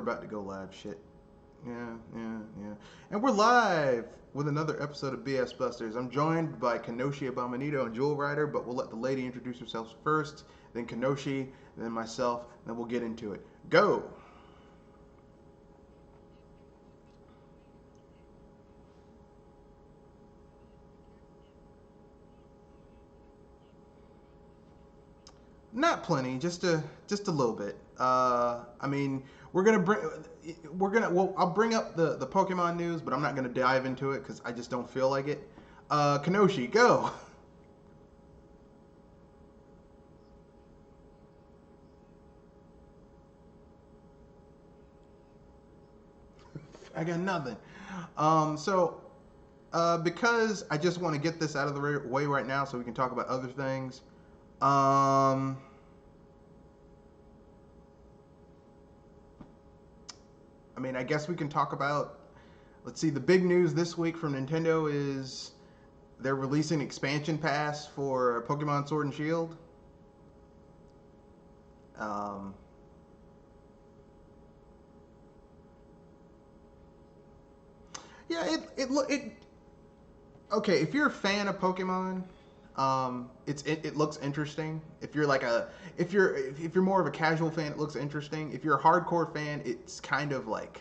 About to go live. Shit. Yeah. And we're live with another episode of BS Busters. I'm joined by Kenoshi Abominito and Jewel Rider, but we'll let the lady introduce herself first, then Kenoshi, then myself, then we'll get into it. Go! Not plenty, just a little bit. I mean, we're gonna bring well, I'll bring up the Pokemon news, but I'm not gonna dive into it because I just don't feel like it. Kenoshi, go! I got nothing. So because I just want to get this out of the way right now, so we can talk about other things. Um, I mean, I guess we can talk about. Let's see. The big news this week from Nintendo is they're releasing expansion pass for Pokemon Sword and Shield. Um, yeah, it okay. If you're a fan of Pokemon, it looks interesting. If you're like a if you're more of a casual fan, it looks interesting. If you're a hardcore fan, it's kind of like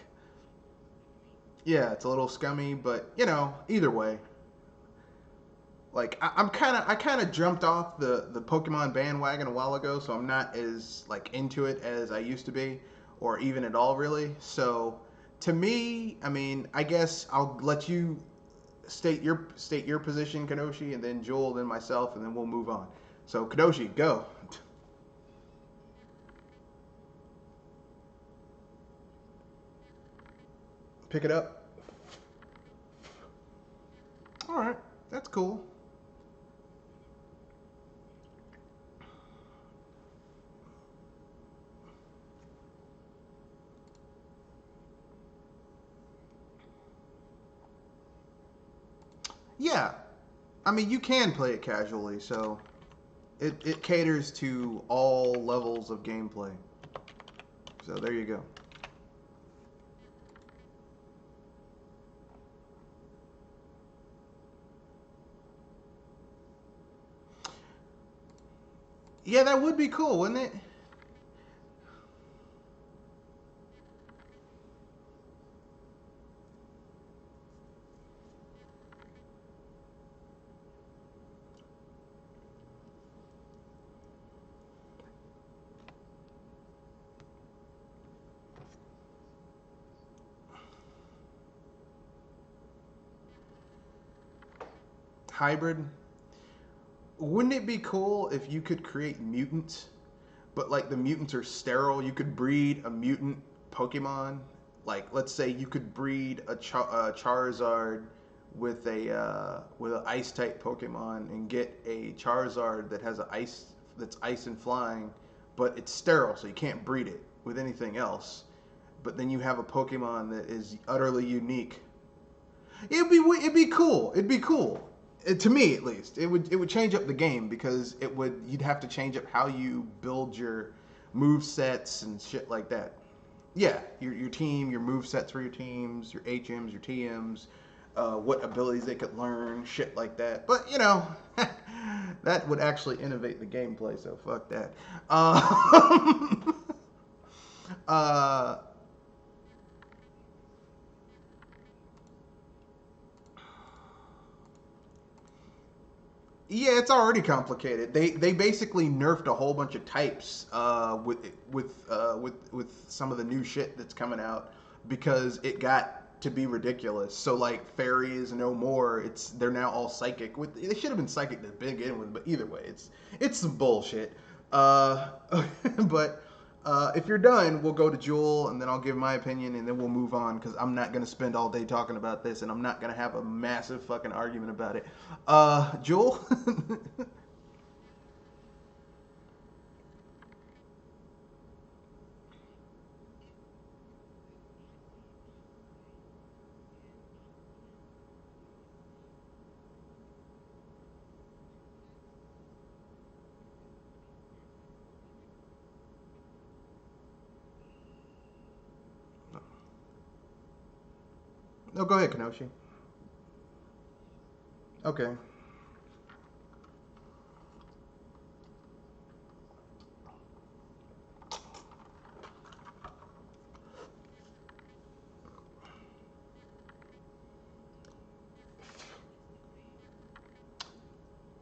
yeah, it's a little scummy, but either way, like I kind of jumped off the Pokemon bandwagon a while ago, so I'm not as like into it as I used to be, or even at all really. So to me, I mean, I guess I'll let you state your position, Kenoshi, and then Joel, then myself, and then we'll move on. So Kenoshi, go. Pick it up. All right, that's cool. Yeah, I mean you can play it casually, so it caters to all levels of gameplay. So there you go. Yeah, that would be cool, wouldn't it? Hybrid. Wouldn't it be cool if you could create mutants, but like the mutants are sterile? You could breed a mutant Pokemon. Like, let's say you could breed a Charizard with an Ice type Pokemon and get a Charizard that has a ice that's ice and flying, but it's sterile, so you can't breed it with anything else. But then you have a Pokemon that is utterly unique. It'd be cool. It'd be cool. To me at least, it would change up the game because you'd have to change up how you build your move sets and shit like that. Yeah, your team, your move sets for your teams, your HMs, your TMs, what abilities they could learn, shit like that. But that would actually innovate the gameplay. So fuck that. Uh, Yeah, it's already complicated. They basically nerfed a whole bunch of types with some of the new shit that's coming out because it got to be ridiculous. So like fairy is no more. They're now all psychic. They should have been psychic to begin with, but either way, it's some bullshit. Uh, but if you're done, we'll go to Jewel, and then I'll give my opinion, and then we'll move on because I'm not gonna spend all day talking about this, and I'm not gonna have a massive fucking argument about it. Jewel. No, go ahead, Kenoshi. Okay.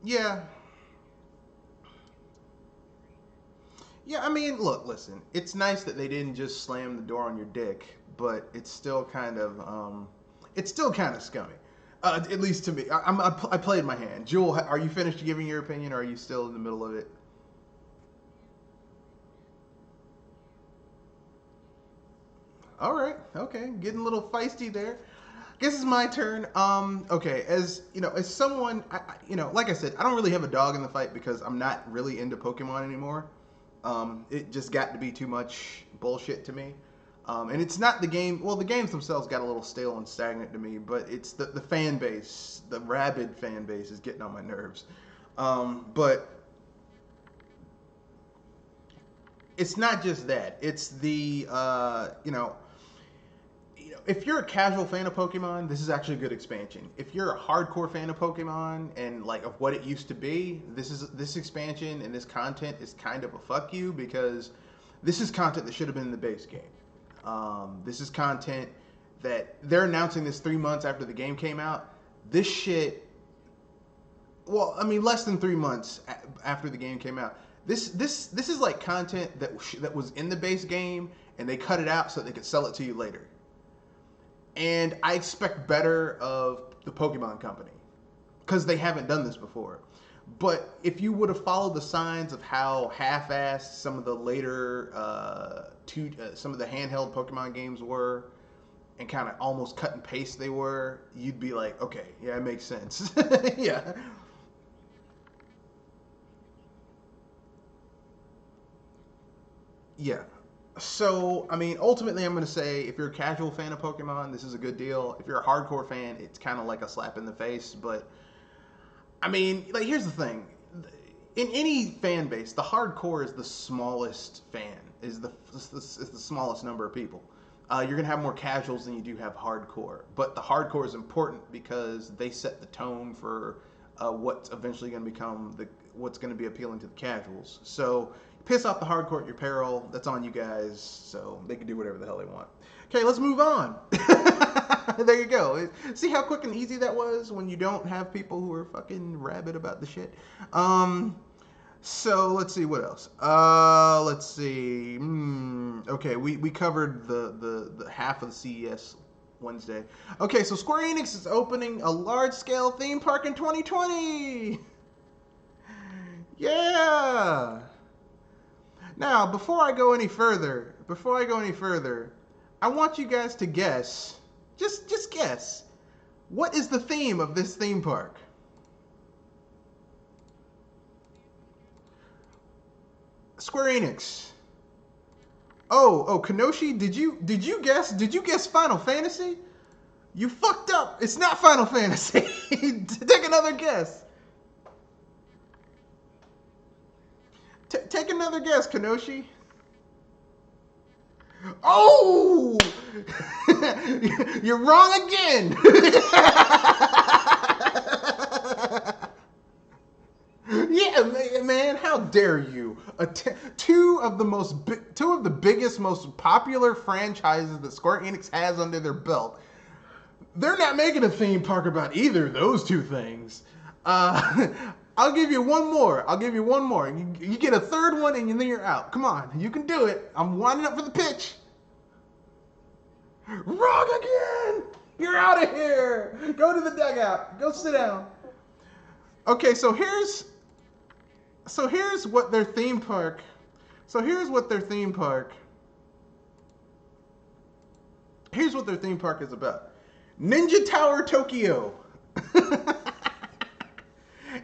Yeah. Yeah, I mean, look, listen. It's nice that they didn't just slam the door on your dick, but it's still kind of scummy. At least to me. I played my hand. Jewel, are you finished giving your opinion, or are you still in the middle of it? All right. Okay. Getting a little feisty there. Guess it's my turn. Okay. As you know, as someone, like I said, I don't really have a dog in the fight because I'm not really into Pokemon anymore. It just got to be too much bullshit to me. And it's not the game. Well, the games themselves got a little stale and stagnant to me, but it's the fan base, the rabid fan base, is getting on my nerves. But it's not just that. It's the if you're a casual fan of Pokemon, this is actually a good expansion. If you're a hardcore fan of Pokemon and like of what it used to be, this expansion and this content is kind of a fuck you because this is content that should have been in the base game. This is content that they're announcing this 3 months after the game came out. This shit, well, I mean, less than 3 months after the game came out. This is like content that was in the base game and they cut it out so they could sell it to you later. And I expect better of the Pokemon Company because they haven't done this before. But if you would have followed the signs of how half-assed some of the later some of the handheld Pokemon games were, and kind of almost cut and paste they were, you'd be like, okay, yeah, it makes sense. Yeah, yeah. So, I mean, ultimately, I'm going to say if you're a casual fan of Pokemon, this is a good deal. If you're a hardcore fan, it's kind of like a slap in the face. But, I mean, like, here's the thing. In any fan base, the hardcore is the smallest fan, is the smallest number of people. You're going to have more casuals than you do have hardcore. But the hardcore is important because they set the tone for what's eventually going to become what's going to be appealing to the casuals. So piss off the hardcore at your peril. That's on you guys. So they can do whatever the hell they want. Okay, let's move on. There you go. See how quick and easy that was when you don't have people who are fucking rabid about the shit. So let's see what else. Let's see. Okay, we covered the half of the CES Wednesday. Okay, so Square Enix is opening a large scale theme park in 2020. Yeah. Now, before I go any further, I want you guys to guess, just guess, what is the theme of this theme park? Square Enix. Oh, Kenoshi, did you guess Final Fantasy? You fucked up. It's not Final Fantasy. Take another guess. Take another guess, Kenoshi. Oh! You're wrong again. Yeah, man, how dare you? Two of the biggest, most popular franchises that Square Enix has under their belt. They're not making a theme park about either of those two things. Uh, I'll give you one more. You get a third one and then you're out. Come on, you can do it. I'm winding up for the pitch. Wrong again. You're out of here. Go to the dugout. Go sit down. Okay, so here's what their theme park. So here's what their theme park. Here's what their theme park is about. Ninja Tower Tokyo.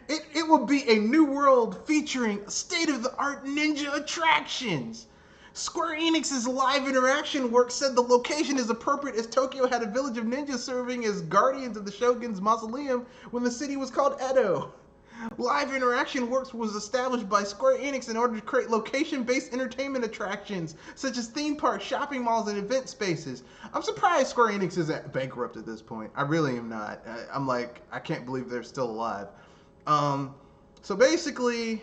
It will be a new world featuring state-of-the-art ninja attractions. Square Enix's live interaction work said the location is appropriate as Tokyo had a village of ninjas serving as guardians of the Shogun's mausoleum when the city was called Edo. Live Interaction Works was established by Square Enix in order to create location-based entertainment attractions, such as theme parks, shopping malls, and event spaces. I'm surprised Square Enix isn't bankrupt at this point. I really am not. I'm like, I can't believe they're still alive. So basically,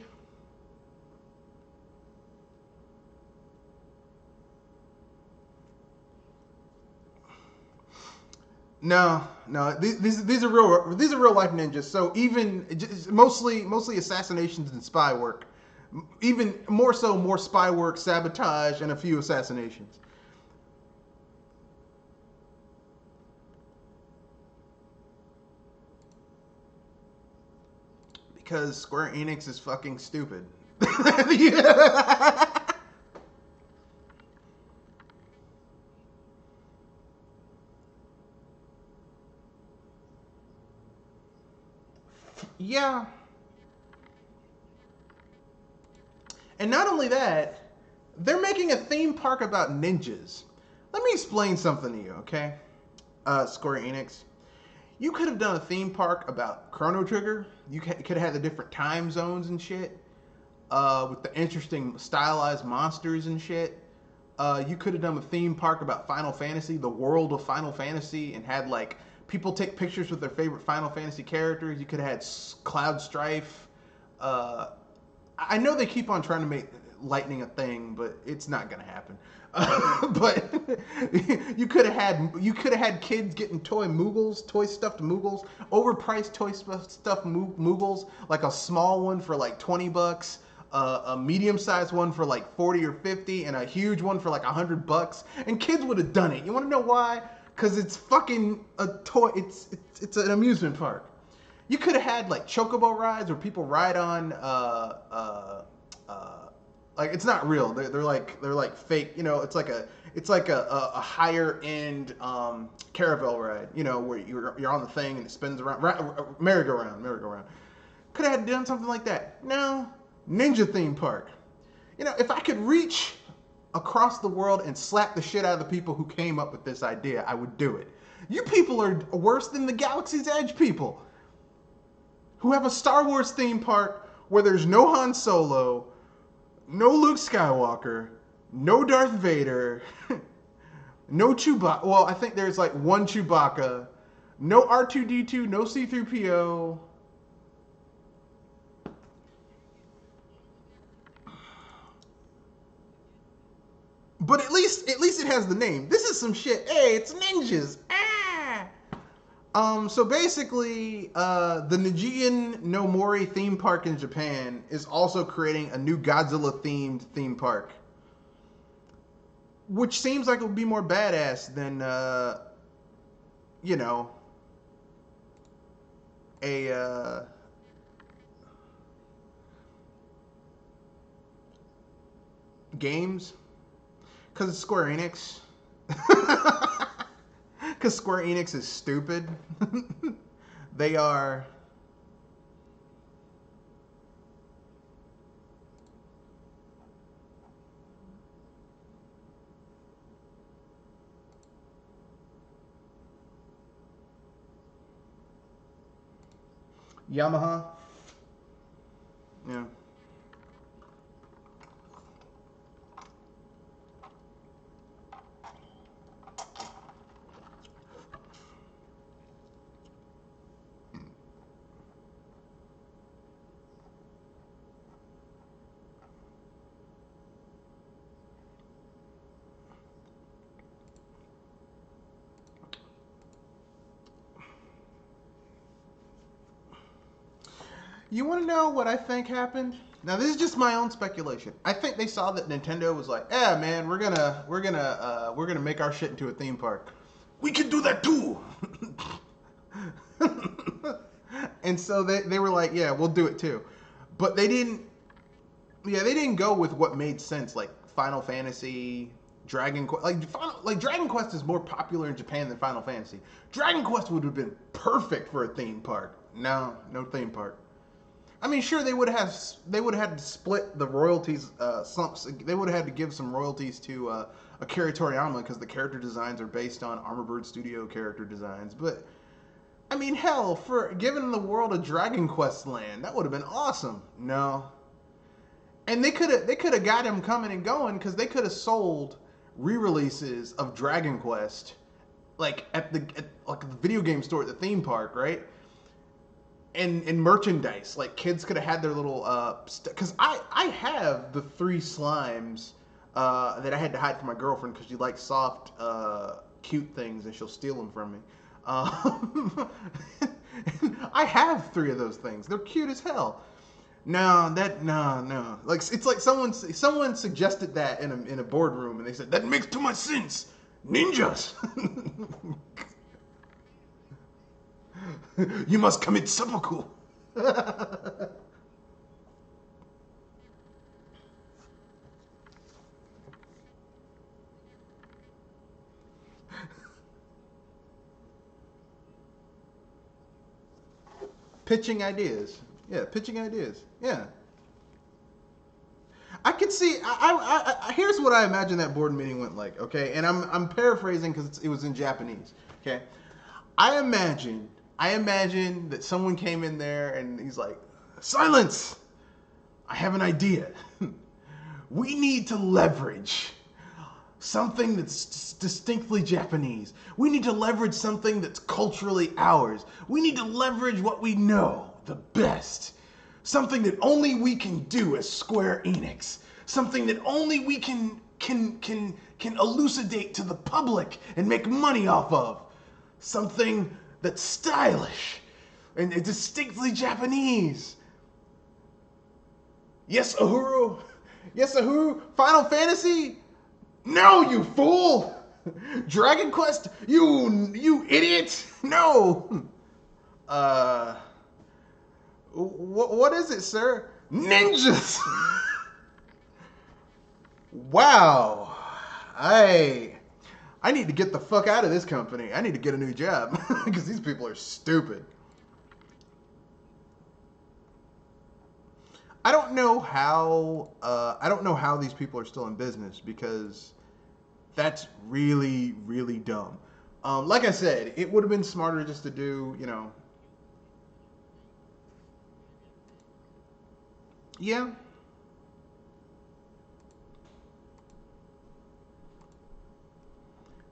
no, no. These are real life ninjas. So even mostly assassinations and spy work. Even more so, more spy work, sabotage, and a few assassinations. Because Square Enix is fucking stupid. Yeah. Yeah. And not only that, they're making a theme park about ninjas. Let me explain something to you, okay? Square Enix. You could have done a theme park about Chrono Trigger. You could have had the different time zones and shit. With the interesting stylized monsters and shit. You could have done a theme park about Final Fantasy, the world of Final Fantasy, and had like people take pictures with their favorite Final Fantasy characters. You could have had Cloud Strife. I know they keep on trying to make lightning a thing, but it's not gonna happen. But you could have had kids getting toy stuffed Moogles, overpriced toy stuffed Moogles, like a small one for like $20, a medium-sized one for like 40 or 50, and a huge one for like $100, and kids would have done it. You want to know why? Because it's fucking a toy. It's an amusement park. You could have had like chocobo rides where people ride on like it's not real. They're like fake. You know, it's like a higher end caravel ride. You know, where you're on the thing and it spins around, merry-go-round. Could have done something like that. No, ninja theme park. You know, if I could reach across the world and slap the shit out of the people who came up with this idea, I would do it. You people are worse than the Galaxy's Edge people, who have a Star Wars theme park where there's no Han Solo, no Luke Skywalker, no Darth Vader, no Chewbacca. Well, I think there's like one Chewbacca, no R2D2, no C3PO. But at least it has the name. This is some shit. Hey, it's ninjas. Ah. So basically, the Nijian no Mori theme park in Japan is also creating a new Godzilla-themed theme park, which seems like it would be more badass than, you know, a games, because it's Square Enix. Because Square Enix is stupid. They are. Yamaha. Yeah. You want to know what I think happened? Now this is just my own speculation. I think they saw that Nintendo was like, "Yeah, man, we're gonna make our shit into a theme park. We can do that too." And so they were like, "Yeah, we'll do it too." But they didn't. Yeah, they didn't go with what made sense, like Final Fantasy, Dragon Quest. Like Dragon Quest is more popular in Japan than Final Fantasy. Dragon Quest would have been perfect for a theme park. No, no theme park. I mean, sure, they would have had to split the royalties. They would have had to give some royalties to Akira Toriyama because the character designs are based on Armored Bird Studio character designs. But I mean, hell, for giving the world a Dragon Quest land, that would have been awesome. No, and they could have got him coming and going because they could have sold re-releases of Dragon Quest like like the video game store at the theme park, right? And merchandise, like kids could have had their little because I have the three slimes that I had to hide from my girlfriend because she likes soft cute things and she'll steal them from me. I have three of those things. They're cute as hell. No. Like it's like someone suggested that in a boardroom, and they said that makes too much sense. Ninjas. You must commit seppuku. Pitching ideas. Yeah, pitching ideas. Yeah. I could see. Here's what I imagine that board meeting went like. Okay, and I'm paraphrasing because it was in Japanese. Okay, I imagine that someone came in there and he's like, "Silence! I have an idea. We need to leverage something that's distinctly Japanese. We need to leverage something that's culturally ours. We need to leverage what we know the best. Something that only we can do as Square Enix. Something that only we can elucidate to the public and make money off of. Something that's stylish and distinctly Japanese. Yes, Uhuru. Yes, Uhuru. Final Fantasy? No, you fool! Dragon Quest? You idiot! No! What is it, sir? Ninjas! Wow. I need to get the fuck out of this company. I need to get a new job because these people are stupid. I don't know how these people are still in business because that's really, really dumb. Like I said, it would have been smarter just to do, yeah.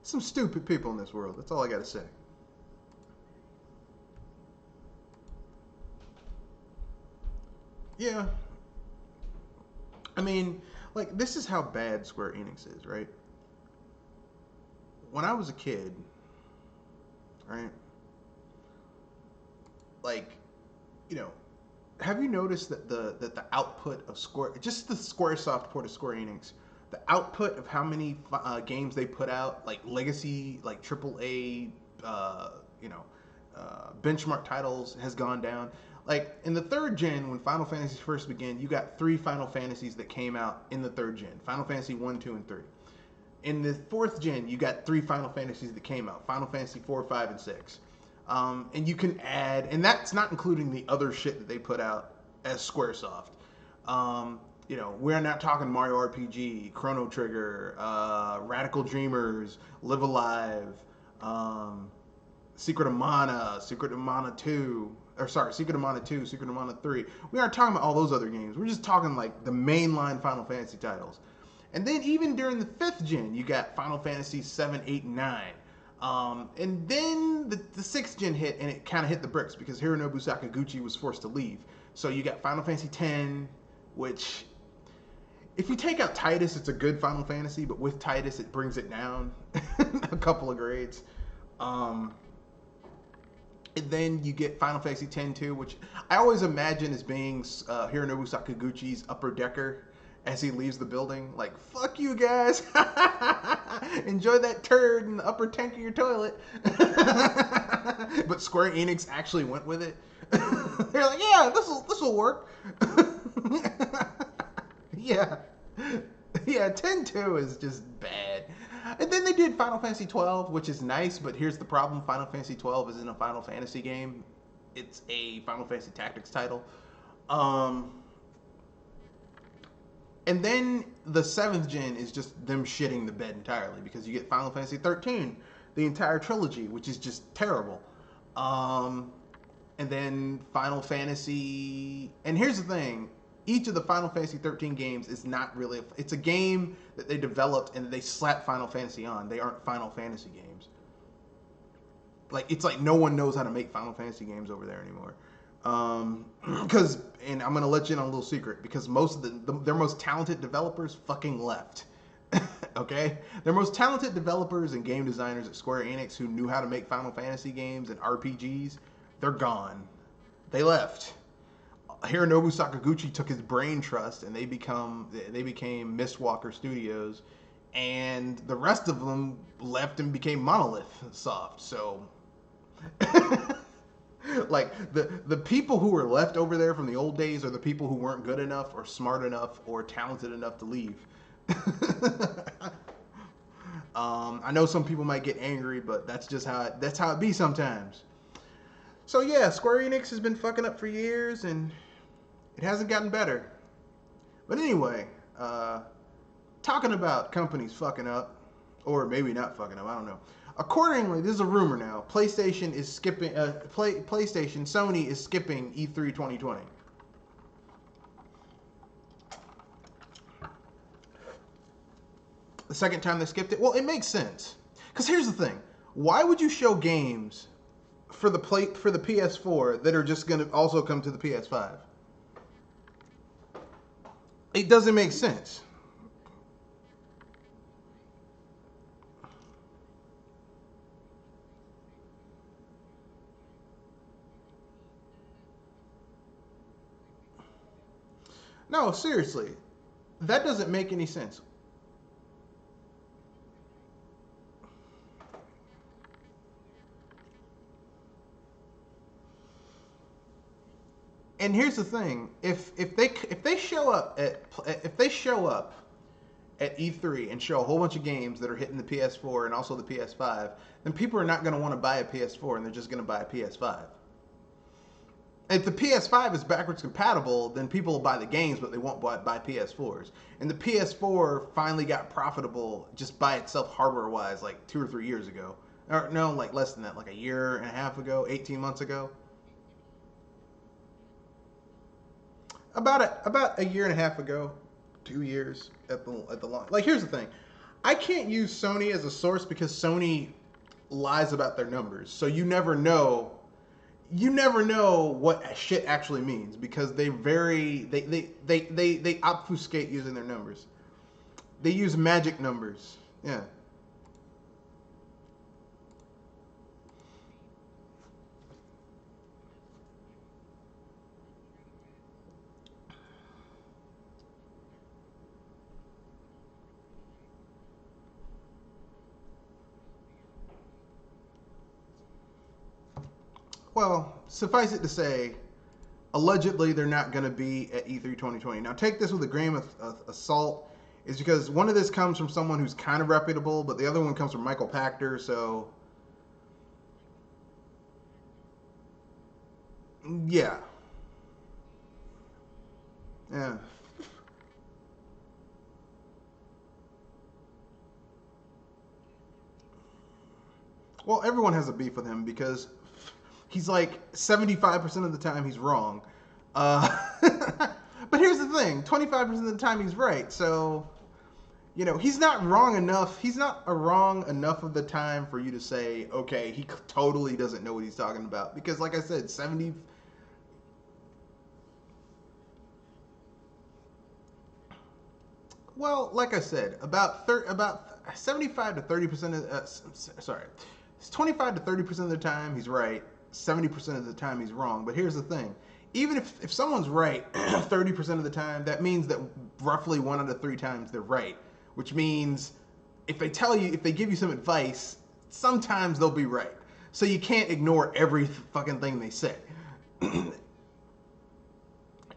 Some stupid people in this world. That's all I gotta say. Yeah. I mean, like, this is how bad Square Enix is, right? When I was a kid, right? Like, you know, have you noticed that the output of Square, just the SquareSoft port of Square Enix, the output of how many games they put out, like legacy, like AAA, you know, benchmark titles, has gone down. Like in the third gen, when Final Fantasy first began, you got three Final Fantasies that came out in the third gen: Final Fantasy 1, 2, and 3. In the fourth gen, you got three Final Fantasies that came out: Final Fantasy 4, 5, and 6. And you can add, and that's not including the other shit that they put out as SquareSoft. You know, we're not talking Mario RPG, Chrono Trigger, Radical Dreamers, Live Alive, Secret of Mana, Secret of Mana 2, or sorry, Secret of Mana 2, Secret of Mana 3. We aren't talking about all those other games. We're just talking like the mainline Final Fantasy titles. And then even during the fifth gen, you got Final Fantasy 7, 8, and 9. And then the sixth gen hit, and it kind of hit the bricks because Hironobu Sakaguchi was forced to leave. So you got Final Fantasy 10, which, if you take out Titus, it's a good Final Fantasy, but with Titus, it brings it down a couple of grades. And then you get Final Fantasy X-2, which I always imagine as being Hironobu Sakaguchi's upper decker as he leaves the building. Like, fuck you guys. Enjoy that turd in the upper tank of your toilet. But Square Enix actually went with it. They're like, yeah, this will work. Yeah. Yeah, 10-2 is just bad. And then they did Final Fantasy 12, which is nice, but here's the problem. Final Fantasy 12 isn't a Final Fantasy game. It's a Final Fantasy Tactics title. And then the 7th gen is just them shitting the bed entirely because you get Final Fantasy 13, the entire trilogy, which is just terrible. Um, and then Final Fantasy. And here's the thing: each of the Final Fantasy 13 games is not really. It's a game that they developed and they slapped Final Fantasy on. They aren't Final Fantasy games. Like it's like no one knows how to make Final Fantasy games over there anymore. Because and I'm gonna let you in on a little secret because most of their most talented developers fucking left. Okay, their most talented developers and game designers at Square Enix who knew how to make Final Fantasy games and RPGs, they're gone. They left. Hironobu Sakaguchi took his brain trust and they became Mistwalker Studios, and the rest of them left and became Monolith Soft. So like the people who were left over there from the old days are the people who weren't good enough or smart enough or talented enough to leave. I know some people might get angry, but that's just how it be sometimes. So yeah, Square Enix has been fucking up for years, and it hasn't gotten better. But anyway, talking about companies fucking up, or maybe not fucking up, I don't know. Accordingly, this is a rumor now. PlayStation is skipping. Sony is skipping E3 2020. The second time they skipped it, well, it makes sense. Because here's the thing: why would you show games for the PS4 that are just going to also come to the PS5? It doesn't make sense. No, seriously, that doesn't make any sense. And here's the thing: if they show up at E3 and show a whole bunch of games that are hitting the PS4 and also the PS5, then people are not going to want to buy a PS4 and they're just going to buy a PS5. If the PS5 is backwards compatible, then people will buy the games, but they won't buy PS4s. And the PS4 finally got profitable just by itself hardware-wise like 2 or 3 years ago. Or no, like less than that, like a year and a half ago, 18 months ago. About a year and a half ago, 2 years at the launch. Like here's the thing, I can't use Sony as a source because Sony lies about their numbers. So you never know what shit actually means because they obfuscate using their numbers. They use magic numbers. Yeah. Well, suffice it to say, allegedly they're not going to be at E3 2020. Now, take this with a grain of salt, is because one of this comes from someone who's kind of reputable, but the other one comes from Michael Pachter. So, yeah, yeah. Well, everyone has a beef with him because he's like 75% of the time he's wrong. Uh, but here's the thing: 25% of the time he's right. So he's not wrong enough. He's not wrong enough of the time for you to say, okay, he totally doesn't know what he's talking about. Because, like I said, 70. Well, like I said, about 75 to 30% of sorry, 25 to 30% of the time he's right. 70% of the time he's wrong. But here's the thing: even if someone's right 30% of the time, that means that roughly 1 out of 3 times they're right. Which means if they give you some advice, sometimes they'll be right. So you can't ignore every fucking thing they say.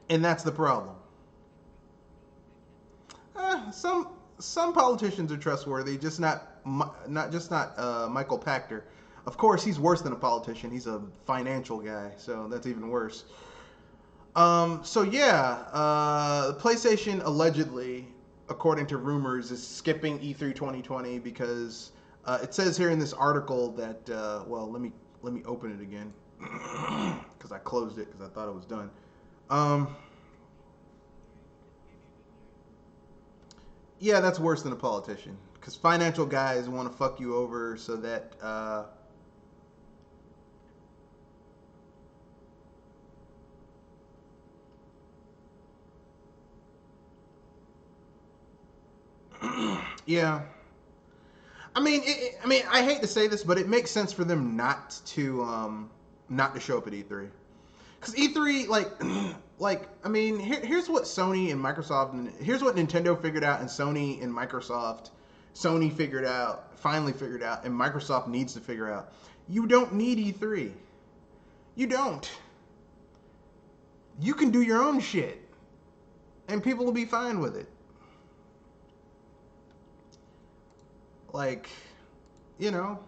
And that's the problem. Some politicians are trustworthy, just not Michael Pachter. Of course, he's worse than a politician. He's a financial guy, so that's even worse. So yeah, PlayStation allegedly, according to rumors, is skipping E3 2020 because it says here in this article that well, let me let me open it again because I closed it because I thought it was done. Um, yeah, that's worse than a politician because financial guys want to fuck you over so that yeah. I mean, I hate to say this, but it makes sense for them not to show up at E3. Because E3, I mean, here's what Sony and Microsoft, and here's what Nintendo figured out, and Sony and Microsoft, Sony finally figured out, and Microsoft needs to figure out. You don't need E3. You don't. You can do your own shit, and people will be fine with it. Like, you know,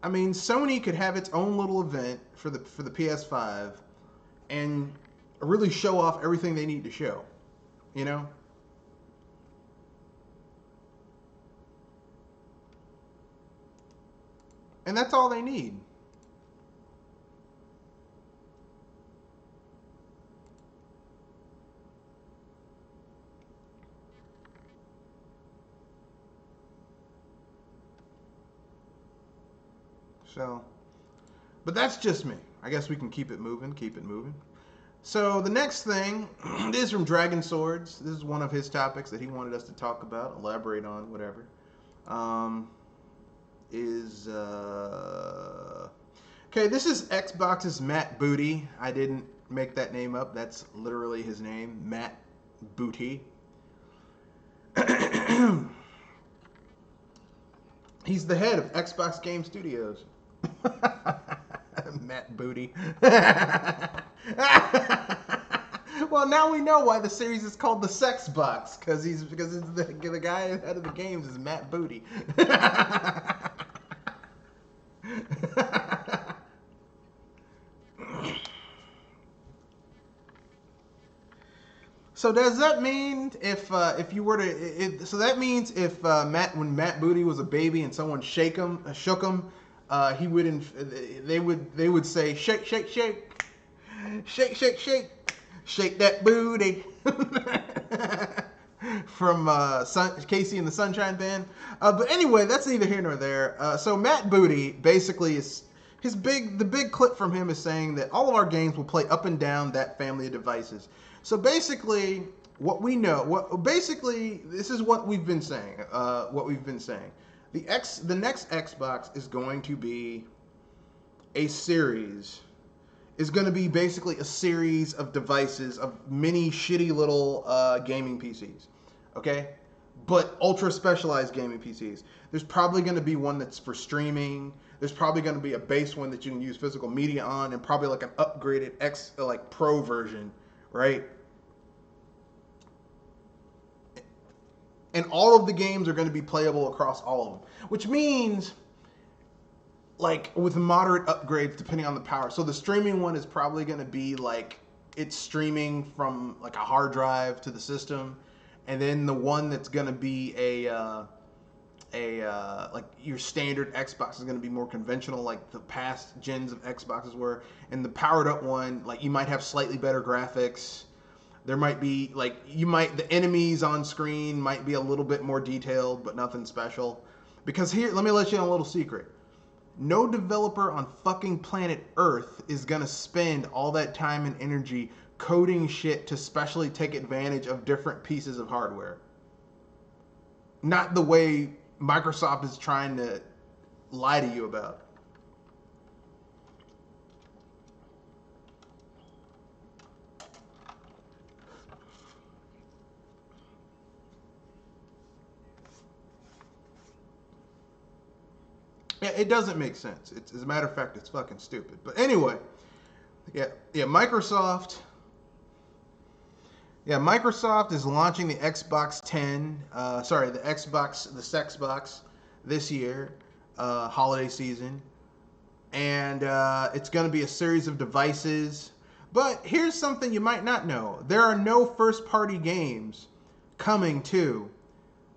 I mean, Sony could have its own little event for the PS5 and really show off everything they need to show, you know? And that's all they need. So, but that's just me. I guess we can keep it moving, keep it moving. So the next thing is from Dragon Swords. This is one of his topics that he wanted us to talk about, elaborate on, whatever. Um, is okay? This is Xbox's Matt Booty. I didn't make that name up. That's literally his name, Matt Booty. He's the head of Xbox Game Studios. Matt Booty. Well, now we know why the series is called the Sex Box, because it's the guy head of the games is Matt Booty. So does that mean if you were to so that means if when Matt Booty was a baby and someone shook him, he wouldn't they would say shake shake shake shake shake shake shake that booty from Casey and the Sunshine Band. But anyway, that's neither here nor there. So Matt Booty basically is the big clip from him is saying that all of our games will play up and down that family of devices. So basically, this is what we've been saying. The next Xbox is going to be basically a series of devices of mini shitty little gaming PCs, okay? But ultra specialized gaming PCs. There's probably going to be one that's for streaming. There's probably going to be a base one that you can use physical media on, and probably like an upgraded Pro version, right? And all of the games are going to be playable across all of them, which means like with moderate upgrades depending on the power. So the streaming one is probably going to be like it's streaming from like a hard drive to the system, and then the one that's going to be like your standard Xbox is going to be more conventional, like the past gens of Xboxes were. And the powered up one, like you might have slightly better graphics. There might be the enemies on screen might be a little bit more detailed, but nothing special. Because here, let me let you in a little secret. No developer on fucking planet Earth is gonna spend all that time and energy coding shit to specially take advantage of different pieces of hardware. Not the way Microsoft is trying to lie to you about. Yeah, it doesn't make sense. As a matter of fact, it's fucking stupid. But anyway, Microsoft is launching the Xbox 10. The Sex Box this year, holiday season, and it's going to be a series of devices. But here's something you might not know: there are no first-party games coming to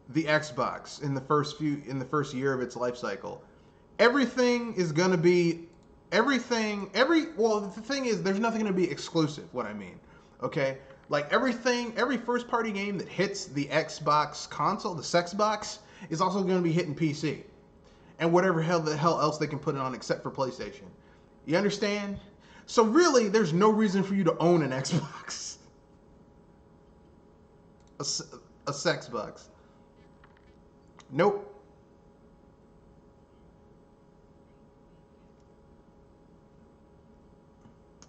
the Xbox in the first year of its life cycle. Everything is going to be well, the thing is, there's nothing going to be exclusive. What I mean, okay, like every first party game that hits the Xbox console, the Sexbox, is also going to be hitting PC and whatever the hell else they can put it on except for PlayStation. You understand? So really, there's no reason for you to own an Xbox, a Sexbox. Nope.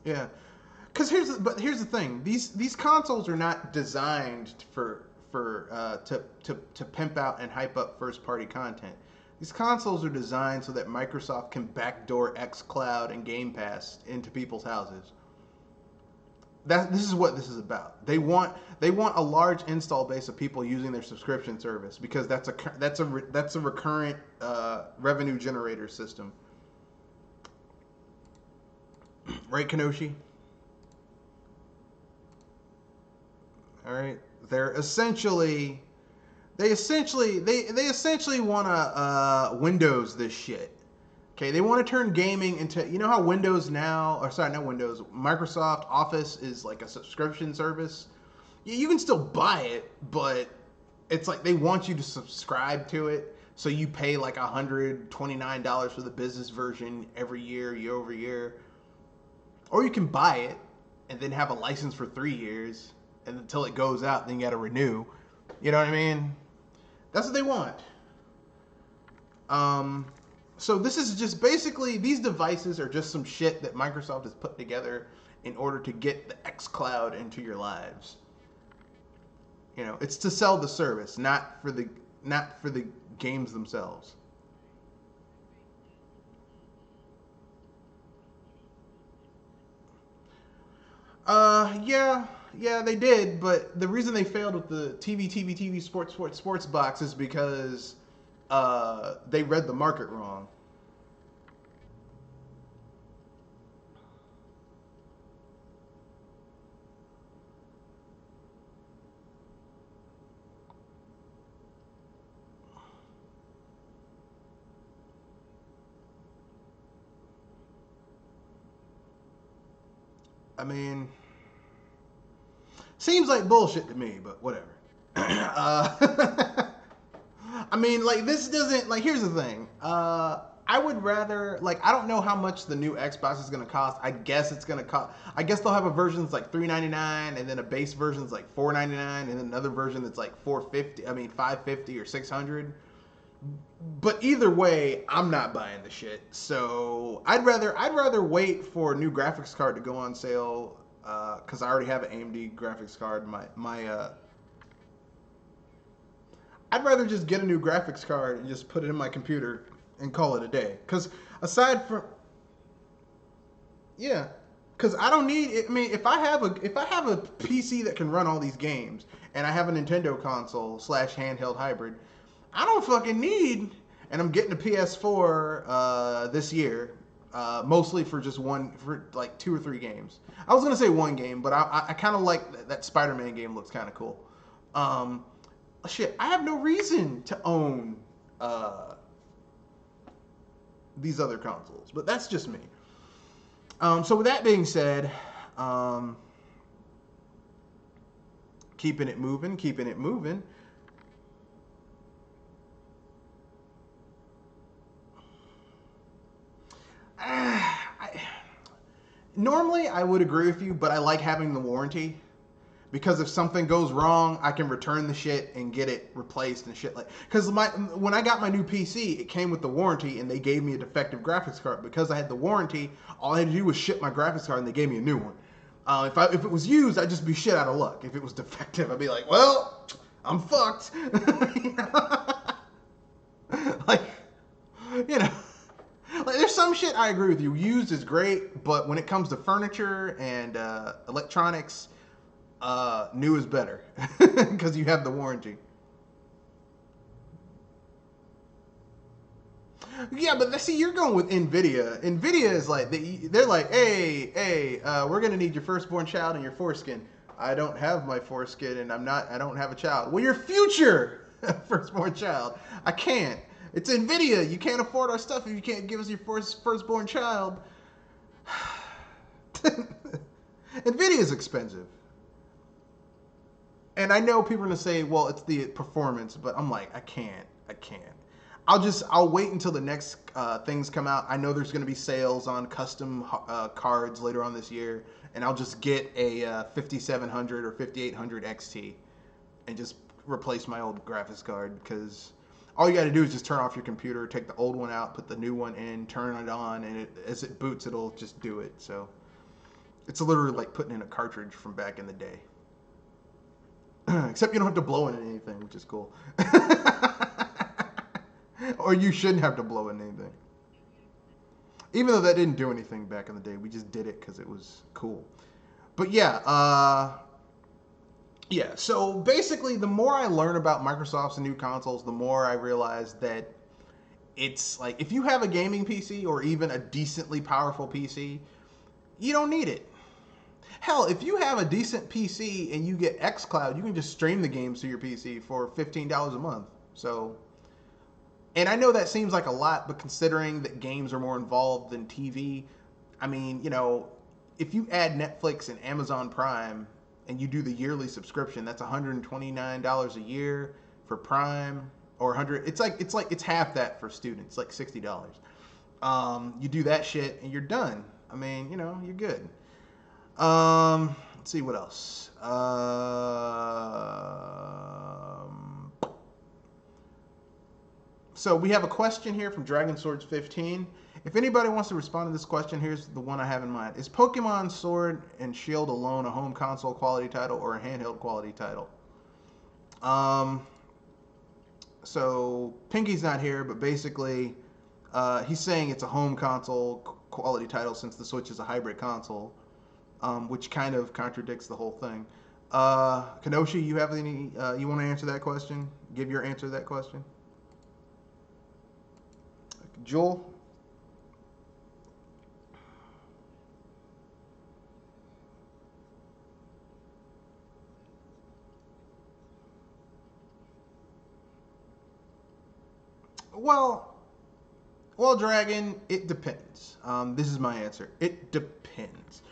Yeah, because here's the thing. These consoles are not designed to pimp out and hype up first party content. These consoles are designed so that Microsoft can backdoor xCloud and Game Pass into people's houses. This is what this is about. They want a large install base of people using their subscription service because that's a recurrent revenue generator system. Right, Kenoshi? All right. They essentially want to Windows this shit. Okay, they want to turn gaming into, you know how Windows now, or sorry, not Windows, Microsoft Office is like a subscription service. You can still buy it, but it's like they want you to subscribe to it. So you pay like $129 for the business version every year, year over year. Or you can buy it and then have a license for 3 years, and until it goes out, then you got to renew. You know what I mean? That's what they want. So this is just basically, these devices are just some shit that Microsoft has put together in order to get the xCloud into your lives. You know, it's to sell the service, not for the games themselves. Yeah, they did, but the reason they failed with the TV, sports box is because they read the market wrong. I mean, seems like bullshit to me, but whatever. I mean, like, this doesn't, like, here's the thing. I would rather, like, I don't know how much the new Xbox is going to cost. I guess it's going to cost, I guess they'll have a version that's like $399, and then a base version that's like $499, and then another version that's like $550 or $600. But either way, I'm not buying the shit. So I'd rather wait for a new graphics card to go on sale, because I already have an AMD graphics card. I'd rather just get a new graphics card and just put it in my computer and call it a day. Because aside from, yeah, because I don't need it. I mean, if I have a PC that can run all these games, and I have a Nintendo console / handheld hybrid, I don't fucking need. And I'm getting a PS4 this year, mostly for like 2 or 3 games. I was gonna say one game, but I kind of like that Spider-Man game. Looks kind of cool. Shit, I have no reason to own these other consoles, but that's just me. So with that being said, keeping it moving. Normally I would agree with you, but I like having the warranty. Because if something goes wrong, I can return the shit and get it replaced and shit like. Because when I got my new PC, it came with the warranty, and they gave me a defective graphics card. Because I had the warranty, all I had to do was ship my graphics card, and they gave me a new one. If it was used, I'd just be shit out of luck. If it was defective, I'd be like, well, I'm fucked. Like, you know. Like, there's some shit I agree with you. Used is great, but when it comes to furniture and electronics, new is better because you have the warranty. Yeah, but see, you're going with Nvidia. Nvidia is like they're like, hey, we're gonna need your firstborn child and your foreskin. I don't have my foreskin and I don't have a child. Well, your future firstborn child. I can't. It's Nvidia. You can't afford our stuff if you can't give us your firstborn child. Nvidia is expensive. And I know people are gonna say, well, it's the performance, but I'm like, I can't. I'll wait until the next things come out. I know there's gonna be sales on custom cards later on this year, and I'll just get a 5700 or 5800 XT and just replace my old graphics card, because all you got to do is just turn off your computer, take the old one out, put the new one in, turn it on, and as it boots, it'll just do it. So it's literally like putting in a cartridge from back in the day. Except you don't have to blow in anything, which is cool. Or you shouldn't have to blow in anything. Even though that didn't do anything back in the day, we just did it because it was cool. But yeah, so basically, the more I learn about Microsoft's new consoles, the more I realize that it's like, if you have a gaming PC or even a decently powerful PC, you don't need it. Hell, if you have a decent PC and you get xCloud, you can just stream the games to your PC for $15 a month. So, and I know that seems like a lot, but considering that games are more involved than TV, I mean, if you add Netflix and Amazon Prime and you do the yearly subscription, that's $129 a year for Prime, or 100. It's half that for students, like $60. You do that shit and you're done. I mean, you're good. Let's see what else. So we have a question here from Dragon Swords 15. If anybody wants to respond to this question, here's the one I have in mind. Is Pokemon Sword and Shield alone a home console quality title or a handheld quality title? So Pinky's not here, but basically he's saying it's a home console quality title since the Switch is a hybrid console, which kind of contradicts the whole thing. Kenoshi, you have any? You want to answer that question? Give your answer to that question. Joel? Well, Dragon, it depends. This is my answer. It depends.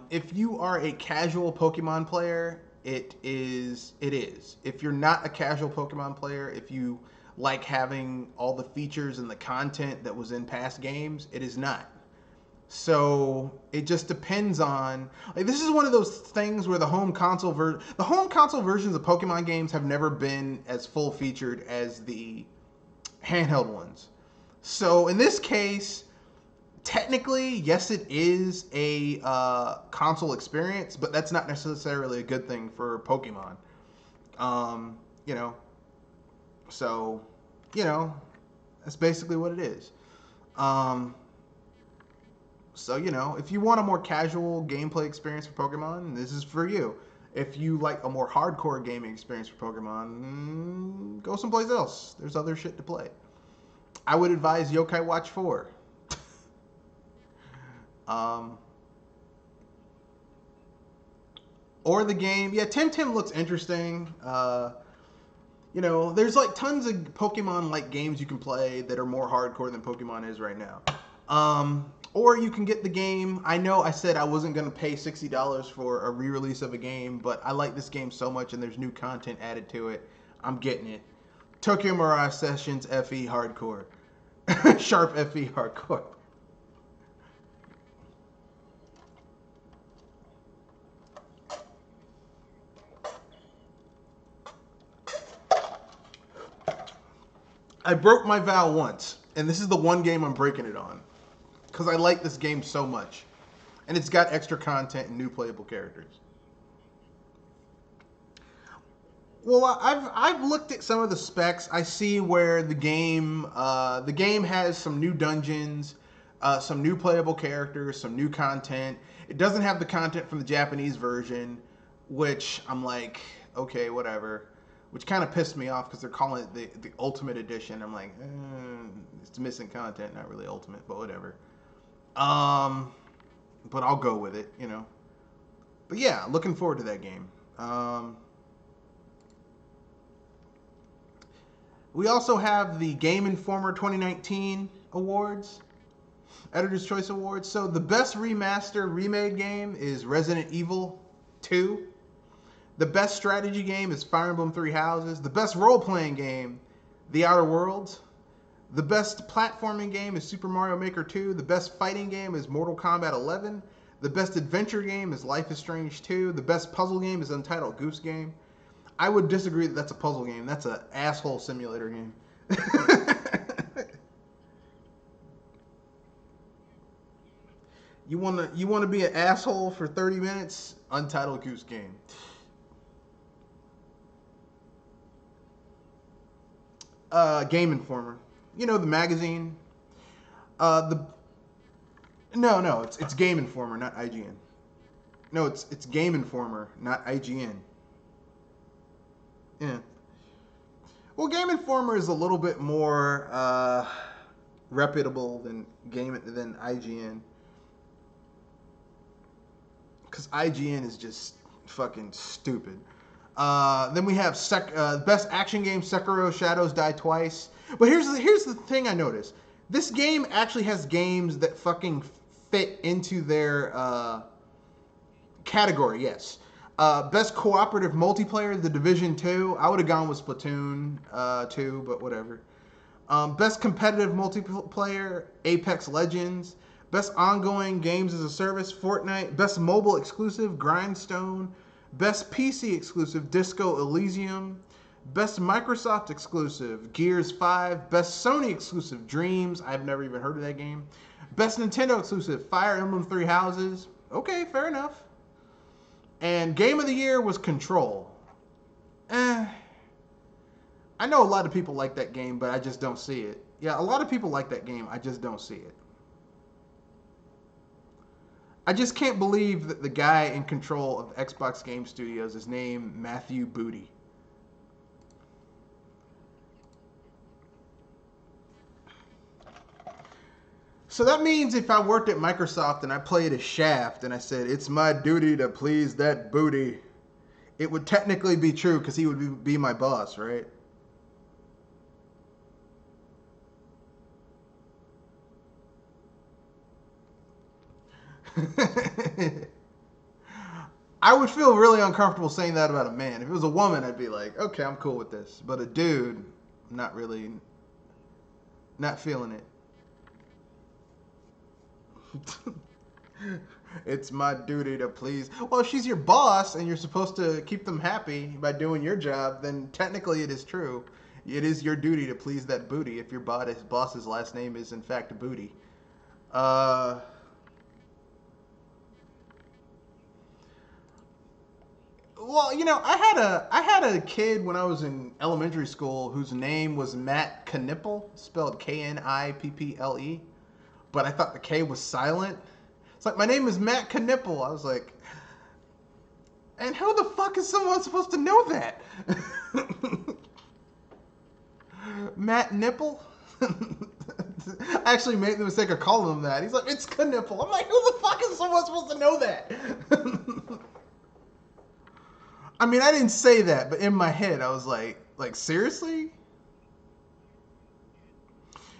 If you are a casual Pokemon player, it is. If you're not a casual Pokemon player, if you like having all the features and the content that was in past games, it is not. So it just depends on, like, this is one of those things where the home console versions of Pokemon games have never been as full featured as the handheld ones. So in this case, technically, yes, it is a console experience, but that's not necessarily a good thing for Pokemon. You know, so that's basically what it is. So, if you want a more casual gameplay experience for Pokemon, this is for you. If you like a more hardcore gaming experience for Pokemon, go someplace else. There's other shit to play. I would advise Yokai Watch 4. Or the game. Yeah, Tim looks interesting. There's like tons of Pokemon-like games you can play that are more hardcore than Pokemon is right now. Or you can get the game. I know I said I wasn't going to pay $60 for a re-release of a game, but I like this game so much and there's new content added to it. I'm getting it. Tokyo Mirage Sessions FE Hardcore. Sharp FE Hardcore. I broke my vow once, and this is the one game I'm breaking it on. Because I like this game so much. And it's got extra content and new playable characters. Well, I've looked at some of the specs. I see where the game has some new dungeons, some new playable characters, some new content. It doesn't have the content from the Japanese version, which I'm like, okay, whatever. Which kind of pissed me off because they're calling it the Ultimate Edition. I'm like, it's missing content, not really Ultimate, but whatever. But I'll go with it, But yeah, looking forward to that game. We also have the Game Informer 2019 awards, Editor's Choice Awards. So the best remaster remade game is Resident Evil 2. The best strategy game is Fire Emblem Three Houses. The best role-playing game, The Outer Worlds. The best platforming game is Super Mario Maker 2. The best fighting game is Mortal Kombat 11. The best adventure game is Life is Strange 2. The best puzzle game is Untitled Goose Game. I would disagree that that's a puzzle game. That's an asshole simulator game. You wanna be an asshole for 30 minutes? Untitled Goose Game. Game Informer. You know, the magazine. The No, it's Game Informer, not IGN. No, it's Game Informer, not IGN. Yeah. Well, Game Informer is a little bit more reputable than IGN, because IGN is just fucking stupid. Then we have best action game, Sekiro: Shadows Die Twice. But here's the thing I noticed. This game actually has games that fucking fit into their category. Yes. Best cooperative multiplayer, The Division 2. I would have gone with Splatoon 2, but whatever. Best competitive multiplayer, Apex Legends. Best ongoing games as a service, Fortnite. Best mobile exclusive, Grindstone. Best PC exclusive, Disco Elysium. Best Microsoft exclusive, Gears 5. Best Sony exclusive, Dreams. I've never even heard of that game. Best Nintendo exclusive, Fire Emblem Three Houses. Okay, fair enough. And Game of the Year was Control. I know a lot of people like that game, but I just don't see it. Yeah, a lot of people like that game. I just don't see it. I just can't believe that the guy in control of Xbox Game Studios is named Matthew Booty. So that means if I worked at Microsoft and I played a Shaft and I said, it's my duty to please that booty, it would technically be true because he would be my boss, right? I would feel really uncomfortable saying that about a man. If it was a woman, I'd be like, okay, I'm cool with this. But a dude, not really, not feeling it. It's my duty to please. Well, if she's your boss and you're supposed to keep them happy by doing your job, then technically it is true. It is your duty to please that booty if your boss's last name is in fact Booty. Well, you know, I had a kid when I was in elementary school whose name was Matt Knipple, spelled Knipple, but I thought the K was silent. It's like, my name is Matt Knipple. I was like, and how the fuck is someone supposed to know that? Matt Nipple? I actually made the mistake of calling him that. He's like, it's Knipple. I'm like, who the fuck is someone supposed to know that? I mean, I didn't say that, but in my head, I was like seriously?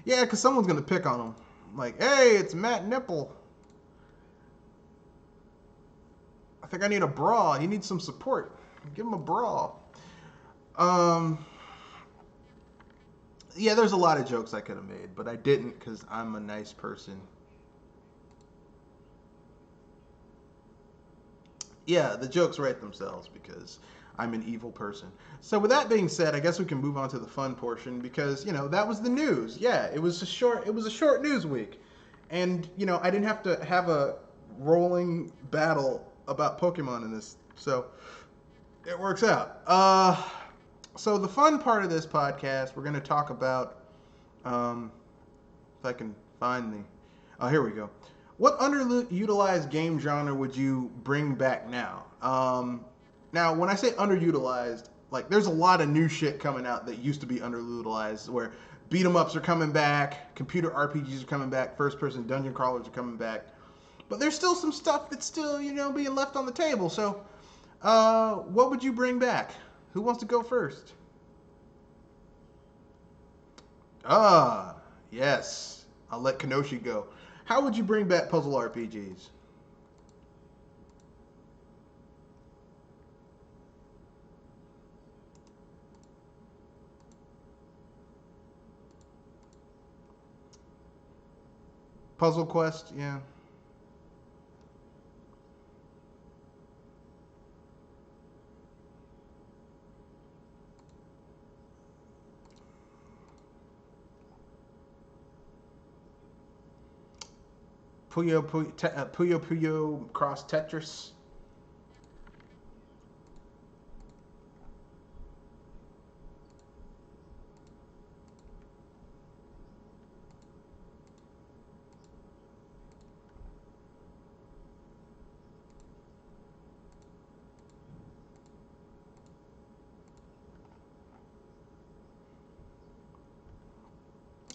Yeah, because someone's going to pick on him. Like, hey, it's Matt Nipple. I think I need a bra. He needs some support. Give him a bra. Yeah, there's a lot of jokes I could have made, but I didn't because I'm a nice person. Yeah, the jokes write themselves because I'm an evil person. So with that being said, I guess we can move on to the fun portion because, you know, that was the news. Yeah, it was a short news week. And, you know, I didn't have to have a rolling battle about Pokemon in this. So it works out. So the fun part of this podcast, we're going to talk about, if I can find the, oh, here we go. What underutilized game genre would you bring back now? Now, when I say underutilized, like, there's a lot of new shit coming out that used to be underutilized, where beat 'em ups are coming back, computer RPGs are coming back, first-person dungeon crawlers are coming back. But there's still some stuff that's still, being left on the table. So, what would you bring back? Who wants to go first? Ah, yes. I'll let Kenoshi go. How would you bring back puzzle RPGs? Puzzle Quest, yeah. Puyo Puyo Cross Tetris.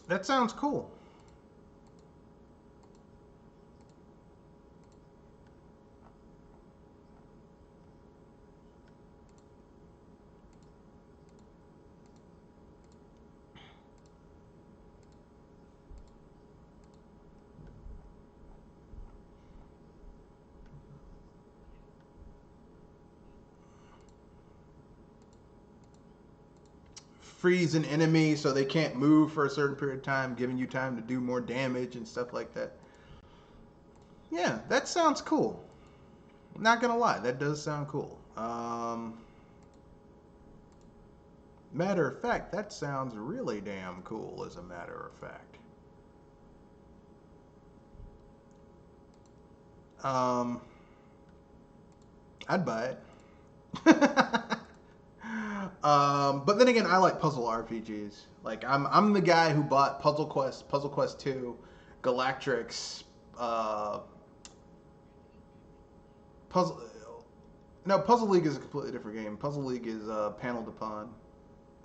That sounds cool. Freeze an enemy so they can't move for a certain period of time, giving you time to do more damage and stuff like that. Yeah, that sounds cool. Not gonna lie, that does sound cool. Matter of fact, that sounds really damn cool, as a matter of fact. Um, I'd buy it. But then again, I like puzzle RPGs. Like I'm the guy who bought Puzzle Quest 2, Galactrix, uh, Puzzle. No, Puzzle League is a completely different game. Puzzle League is Panel de Pon.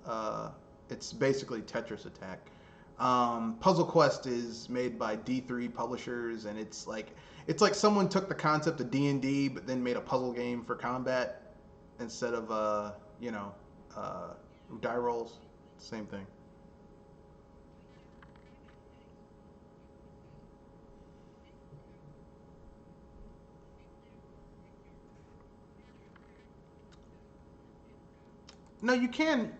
Uh, it's basically Tetris Attack. Puzzle Quest is made by D3 publishers, and it's like someone took the concept of D&D, but then made a puzzle game for combat instead of uh, die rolls. Same thing. No, you can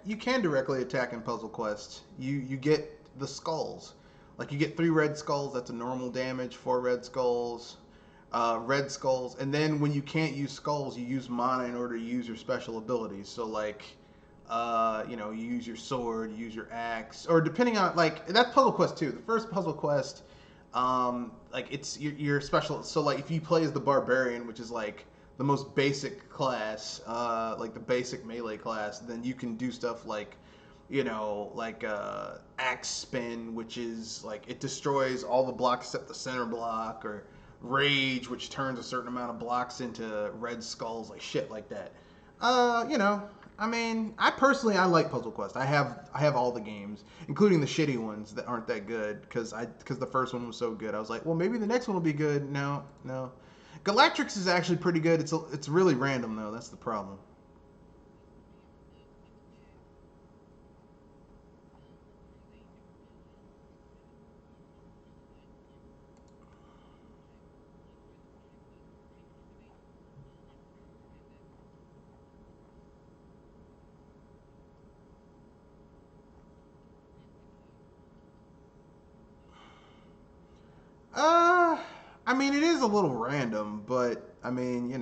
directly attack in Puzzle Quest. You get the skulls. Like you get 3 red skulls. That's a normal damage. 4 red skulls, red skulls, and then when you can't use skulls, you use mana in order to use your special abilities. So like, you use your sword, you use your axe, or depending on like that's Puzzle Quest 2. The first Puzzle Quest, like it's your special. So like if you play as the barbarian, which is like the most basic class, like the basic melee class, then you can do stuff like, like axe spin, which is like it destroys all the blocks except the center block, or rage, which turns a certain amount of blocks into red skulls, like shit like that. Uh, you know, I mean, I like Puzzle Quest. I have all the games, including the shitty ones that aren't that good, because the first one was so good. I was like, well, maybe the next one will be good. No, no. Galactrix is actually pretty good. It's really random though. That's the problem. Uh, I mean, it is a little random, but I mean,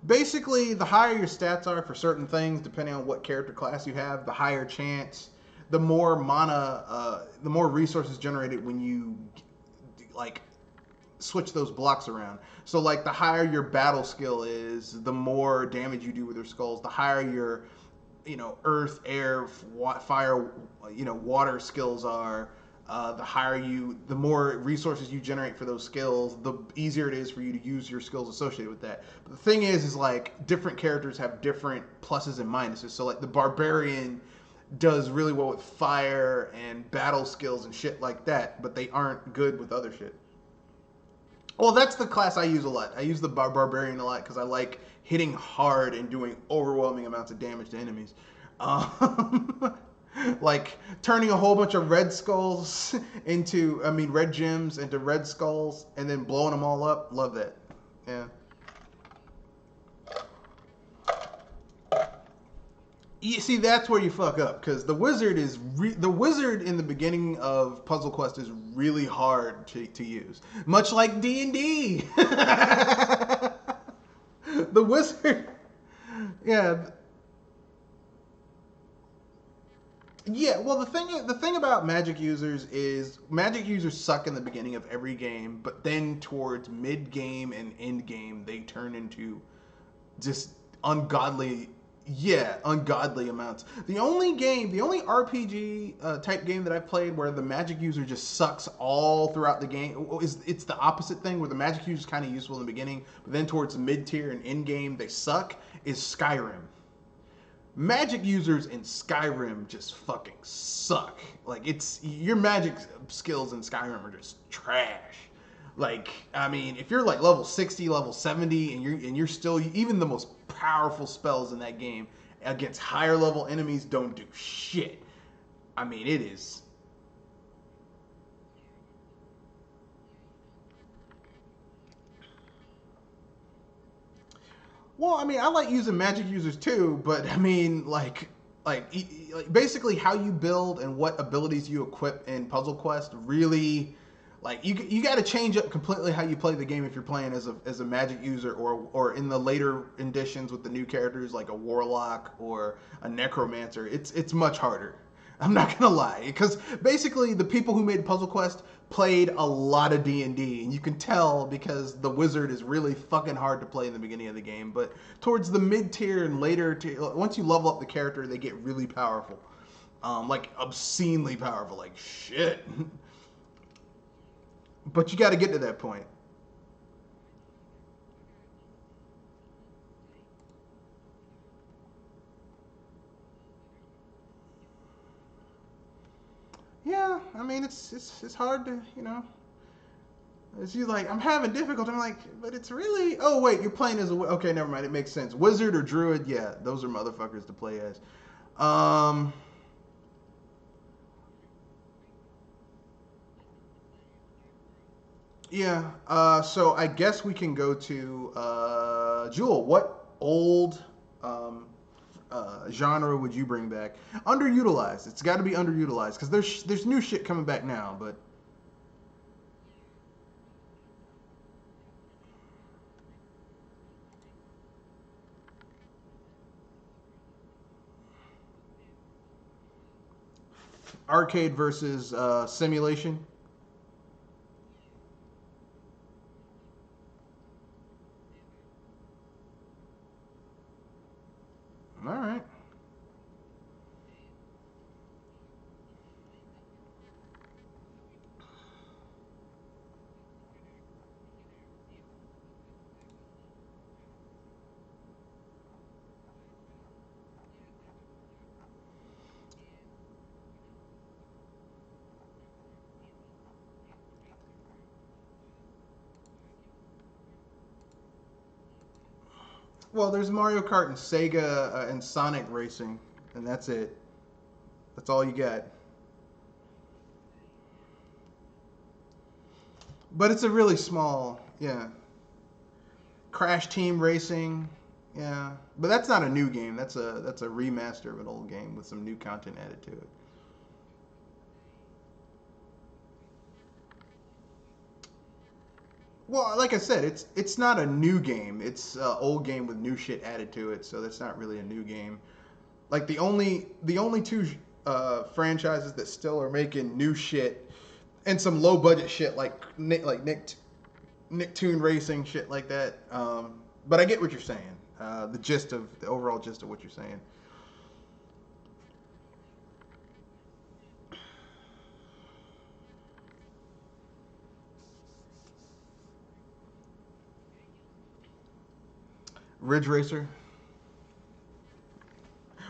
basically, the higher your stats are for certain things, depending on what character class you have, the higher chance, the more mana, the more resources generated when you like switch those blocks around. So like the higher your battle skill is, the more damage you do with your skulls. The higher your earth, air, fire, water skills are. The more resources you generate for those skills, the easier it is for you to use your skills associated with that. But the thing is like different characters have different pluses and minuses. So like the barbarian does really well with fire and battle skills and shit like that, but they aren't good with other shit. Well, that's the class I use a lot. I use the barbarian a lot because I like hitting hard and doing overwhelming amounts of damage to enemies. Um, like turning a whole bunch of red skulls into, I mean, red gems into red skulls and then blowing them all up. Love that. Yeah. You see, that's where you fuck up because the wizard in the beginning of Puzzle Quest is really hard to use, much like D&D. The wizard, yeah, yeah. Well, the thing about magic users is magic users suck in the beginning of every game, but then towards mid game and end game, they turn into just ungodly, yeah, ungodly amounts. The only RPG type game that I've played where the magic user just sucks all throughout the game is it's the opposite thing where the magic user is kind of useful in the beginning, but then towards mid tier and end game they suck. Is Skyrim. Magic users in Skyrim just fucking suck. Like it's your magic skills in Skyrim are just trash. Like, I mean, if you're like level 60, level 70, and you're still even the most powerful spells in that game against higher level enemies don't do shit. I mean, it is. Well, I mean, I like using magic users too, but I mean, like basically how you build and what abilities you equip in Puzzle Quest really, like you got to change up completely how you play the game if you're playing as a magic user or in the later editions with the new characters like a warlock or a necromancer. It's much harder. I'm not gonna lie, because basically the people who made Puzzle Quest played a lot of D&D, and you can tell because the wizard is really fucking hard to play in the beginning of the game. But towards the mid tier and later, once you level up the character, they get really powerful, like obscenely powerful, like shit. But you got to get to that point. Yeah, I mean it's hard to It's you like I'm having difficulty. I'm like, but it's really. Oh wait, you're playing as a. Okay, never mind. It makes sense. Wizard or druid, yeah, those are motherfuckers to play as. Um, yeah. So I guess we can go to Jewel. What old genre would you bring back? Underutilized. It's got to be underutilized because there's new shit coming back now, but arcade versus simulation. All right. Well, there's Mario Kart and Sega and Sonic Racing, and that's it. That's all you got. But it's a really small, yeah. Crash Team Racing, yeah. But that's not a new game. That's a remaster of an old game with some new content added to it. Well, like I said, it's not a new game. It's an old game with new shit added to it, so that's not really a new game. Like the only two franchises that still are making new shit and some low budget shit like Nicktoon Racing shit like that. But I get what you're saying. The overall gist of what you're saying. Ridge Racer.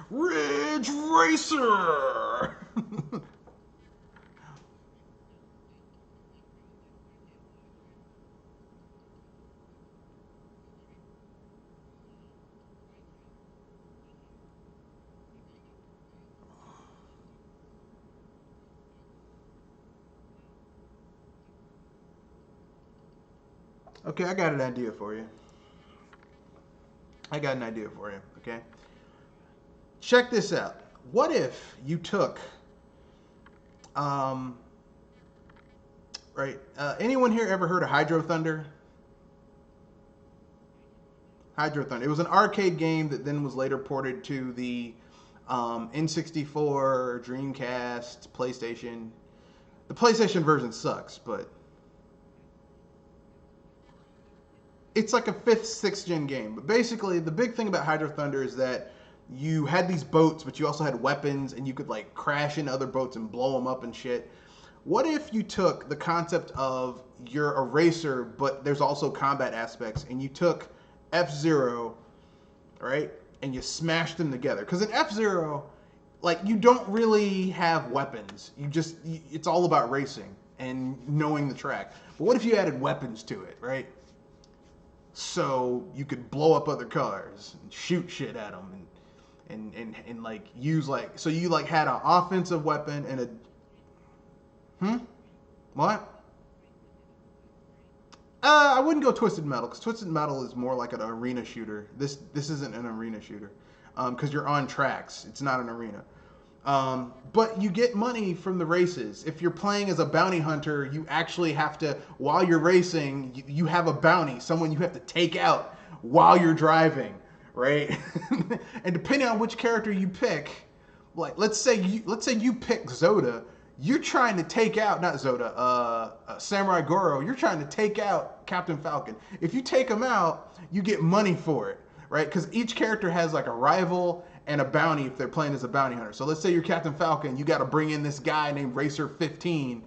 Ridge Racer. Okay, I got an idea for you. I got an idea for you. Okay, check this out. What if you took, um, right? Anyone here ever heard of Hydro Thunder? Hydro Thunder. It was an arcade game that then was later ported to the N64, Dreamcast, PlayStation. The PlayStation version sucks, but it's like a fifth, sixth gen game. But basically, the big thing about Hydro Thunder is that you had these boats, but you also had weapons, and you could like crash into other boats and blow them up and shit. What if you took the concept of you're a racer, but there's also combat aspects, and you took F Zero, right, and you smashed them together? Because in F Zero, like you don't really have weapons. It's all about racing and knowing the track. But what if you added weapons to it, right? So you could blow up other cars and shoot shit at them and like use like so you like had an offensive weapon and a what? I wouldn't go Twisted Metal because Twisted Metal is more like an arena shooter. This isn't an arena shooter because you're on tracks. It's not an arena. But you get money from the races. If you're playing as a bounty hunter, you actually have to, while you're racing, you have a bounty, someone you have to take out while you're driving, right? And depending on which character you pick, like let's say you pick Zoda, you're trying to take out not Zoda, Samurai Goro. You're trying to take out Captain Falcon. If you take him out, you get money for it, right? Because each character has like a rival and a bounty if they're playing as a bounty hunter. So let's say you're Captain Falcon, you got to bring in this guy named Racer 15.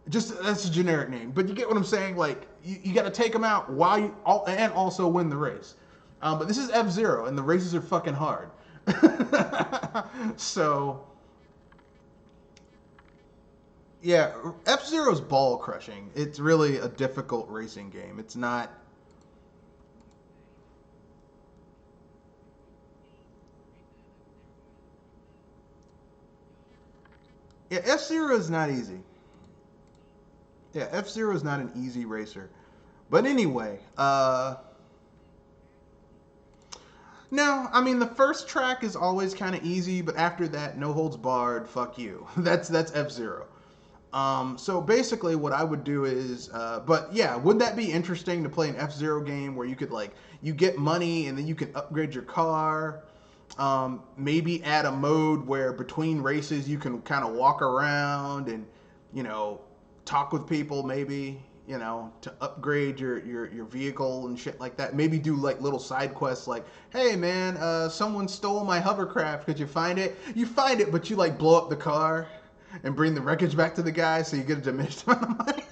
Just that's a generic name, but you get what I'm saying. Like you got to take him out while you and also win the race. But this is F-Zero, and the races are fucking hard. So yeah, F-Zero's ball crushing. It's really a difficult racing game. It's not. Yeah, F-Zero is not easy. Yeah, F-Zero is not an easy racer. But anyway, no, I mean the first track is always kind of easy, but after that, no holds barred, fuck you. That's F-Zero. So basically, what I would do is, but yeah, would that be interesting to play an F-Zero game where you could like you get money and then you can upgrade your car? Maybe add a mode where between races you can kind of walk around and you know talk with people. Maybe you know to upgrade your vehicle and shit like that. Maybe do like little side quests like, hey man, someone stole my hovercraft. Could you find it? You find it, but you like blow up the car and bring the wreckage back to the guy, so you get a diminished amount of money.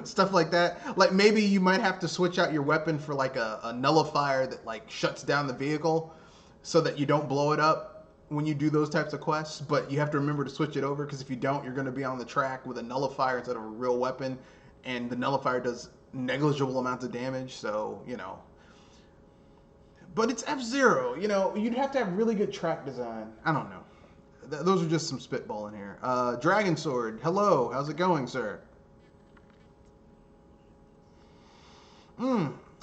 Stuff like that. Like maybe you might have to switch out your weapon for like a nullifier that like shuts down the vehicle so that you don't blow it up when you do those types of quests. But you have to remember to switch it over because if you don't, you're going to be on the track with a nullifier instead of a real weapon, and the nullifier does negligible amounts of damage. So you know. But it's F-Zero. You know, you'd have to have really good track design. I don't know. Those are just some spitballing here. Dragon Sword, hello. How's it going, sir?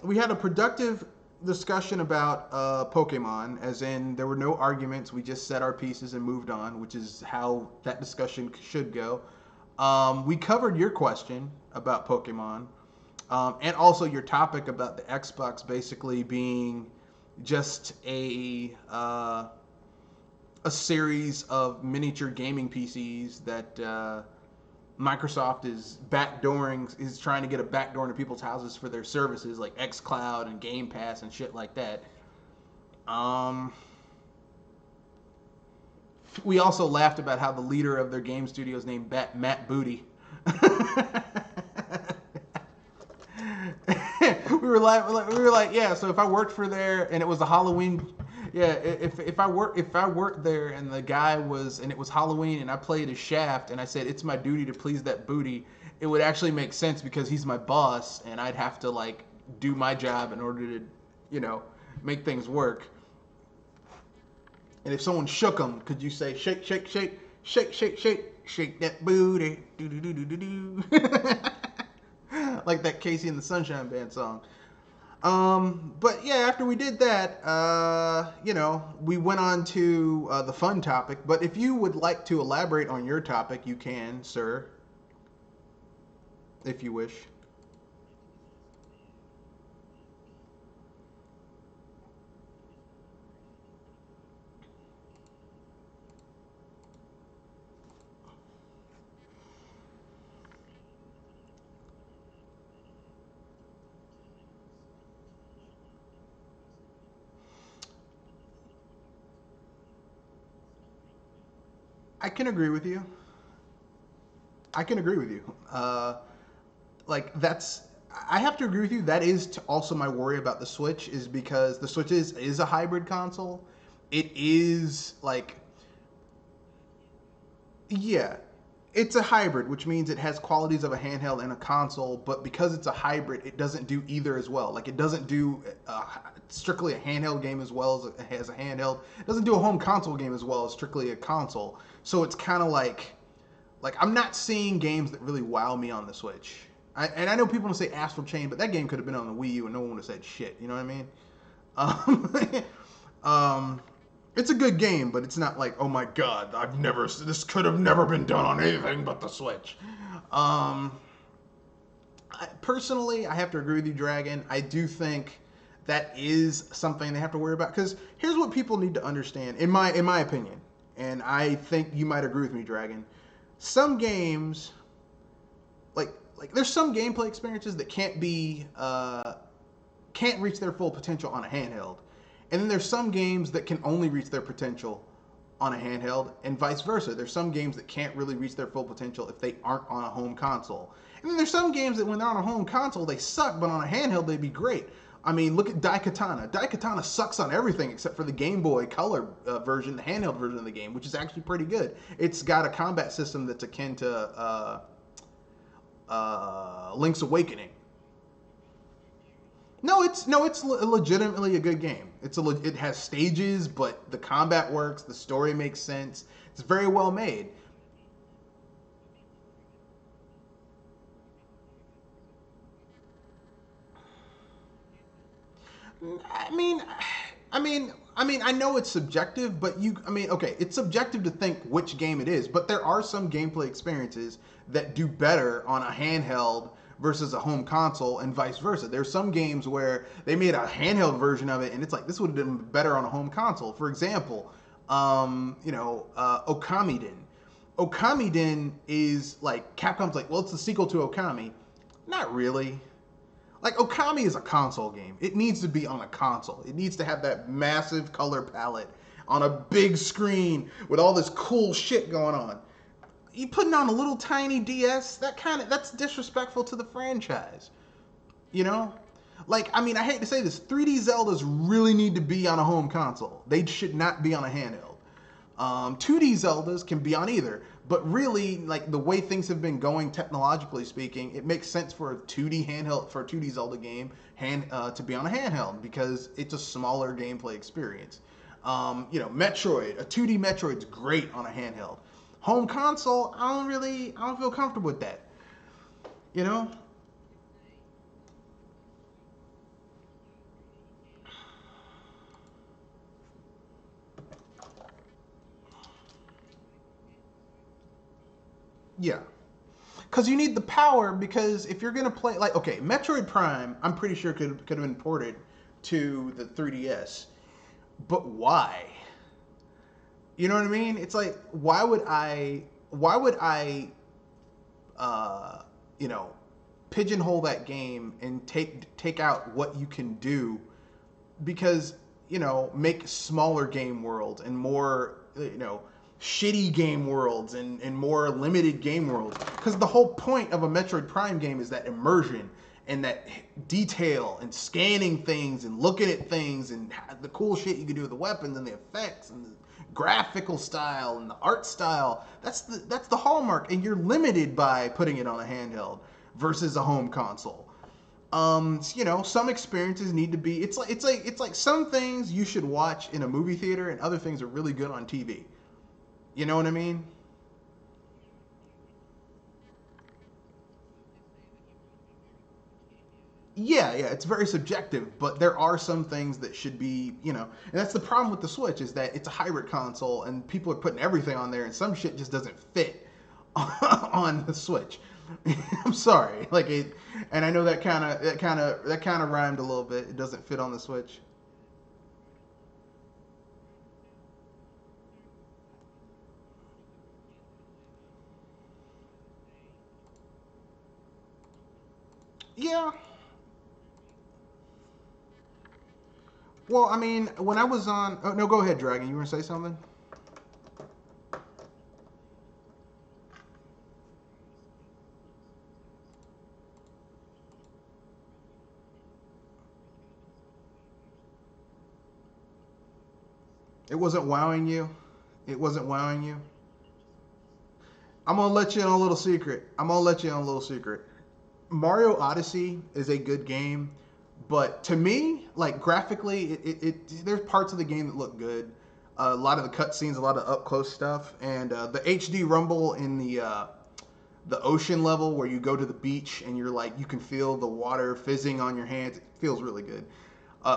We had a productive discussion about Pokemon, as in there were no arguments. We just said our pieces and moved on, which is how that discussion should go. We covered your question about Pokemon, and also your topic about the Xbox basically being just a series of miniature gaming PCs that Microsoft is is trying to get a backdoor into people's houses for their services like xCloud and Game Pass and shit like that. We also laughed about how the leader of their game studio is named Matt Booty. we were like, yeah. So if I worked for there and it was a Halloween, yeah. If I worked there and the guy and it was Halloween and I played a Shaft and I said it's my duty to please that booty, it would actually make sense because he's my boss and I'd have to like do my job in order to, you know, make things work. And if someone shook him, could you say shake, shake, shake, shake, shake, shake, shake that booty, do do do do do do? like that Casey and the Sunshine Band song. But yeah, after we did that, we went on to the fun topic. But if you would like to elaborate on your topic, you can, sir, if you wish. I can agree with you. I can agree with you. Like that's I have to agree with you. That is also my worry about the Switch is because the Switch is a hybrid console. It is like yeah, it's a hybrid, which means it has qualities of a handheld and a console. But because it's a hybrid, it doesn't do either as well. Like it doesn't do strictly a handheld game as well as a handheld. It doesn't do a home console game as well as strictly a console. So it's kind of like I'm not seeing games that really wow me on the Switch. And I know people want to say Astral Chain, but that game could have been on the Wii U and no one would have said shit. You know what I mean? Um, it's a good game, but it's not like, oh my god, this could have never been done on anything but the Switch. Personally, I have to agree with you, Dragon. I do think that is something they have to worry about because here's what people need to understand, in my opinion, and I think you might agree with me, Dragon. Some games, like there's some gameplay experiences that can't reach their full potential on a handheld. And then there's some games that can only reach their potential on a handheld, and vice versa. There's some games that can't really reach their full potential if they aren't on a home console. And then there's some games that when they're on a home console, they suck, but on a handheld, they'd be great. I mean, look at Daikatana. Daikatana sucks on everything except for the Game Boy Color version, the handheld version of the game, which is actually pretty good. It's got a combat system that's akin to Link's Awakening. No, it's legitimately a good game. It has stages, but the combat works. The story makes sense. It's very well made. I mean, I know it's subjective, but okay, it's subjective to think which game it is. But there are some gameplay experiences that do better on a handheld versus a home console, and vice versa. There's some games where they made a handheld version of it, and it's like this would have been better on a home console. For example, Okamiden. Okamiden is like Capcom's like, well, it's the sequel to Okami. Not really. Like Okami is a console game. It needs to be on a console. It needs to have that massive color palette on a big screen with all this cool shit going on. You putting on a little tiny DS, that's disrespectful to the franchise. You know? Like, I mean, I hate to say this, 3D Zeldas really need to be on a home console. They should not be on a handheld. 2D Zeldas can be on either, but really, like the way things have been going technologically speaking, it makes sense for a 2D Zelda game to be on a handheld because it's a smaller gameplay experience. Metroid, a 2D Metroid's great on a handheld. Home console, I don't feel comfortable with that. You know? Yeah. Because you need the power. Because if you're gonna play, like, okay, Metroid Prime, I'm pretty sure could have been ported to the 3DS, but why? You know what I mean? It's like, why would I, uh, you know, pigeonhole that game and take out what you can do because make smaller game worlds and more shitty game worlds and more limited game worlds because the whole point of a Metroid Prime game is that immersion and that detail and scanning things and looking at things and the cool shit you can do with the weapons and the effects and the graphical style and the art style. That's the hallmark, and you're limited by putting it on a handheld versus a home console. Some experiences need to be. It's like some things you should watch in a movie theater, and other things are really good on TV. You know what I mean? Yeah, it's very subjective, but there are some things that should be, and that's the problem with the Switch is that it's a hybrid console and people are putting everything on there and some shit just doesn't fit on the Switch. I'm sorry, like it, and I know that kind of rhymed a little bit. It doesn't fit on the Switch. Yeah. Well, I mean, when I was on, oh no, go ahead, Dragon. You want to say something? It wasn't wowing you. It wasn't wowing you. I'm gonna let you in on a little secret. I'm gonna let you in on a little secret. Mario Odyssey is a good game, but to me, like graphically, there's parts of the game that look good. A lot of the cutscenes, a lot of up close stuff, and the HD rumble in the ocean level where you go to the beach and you're like you can feel the water fizzing on your hands. It feels really good,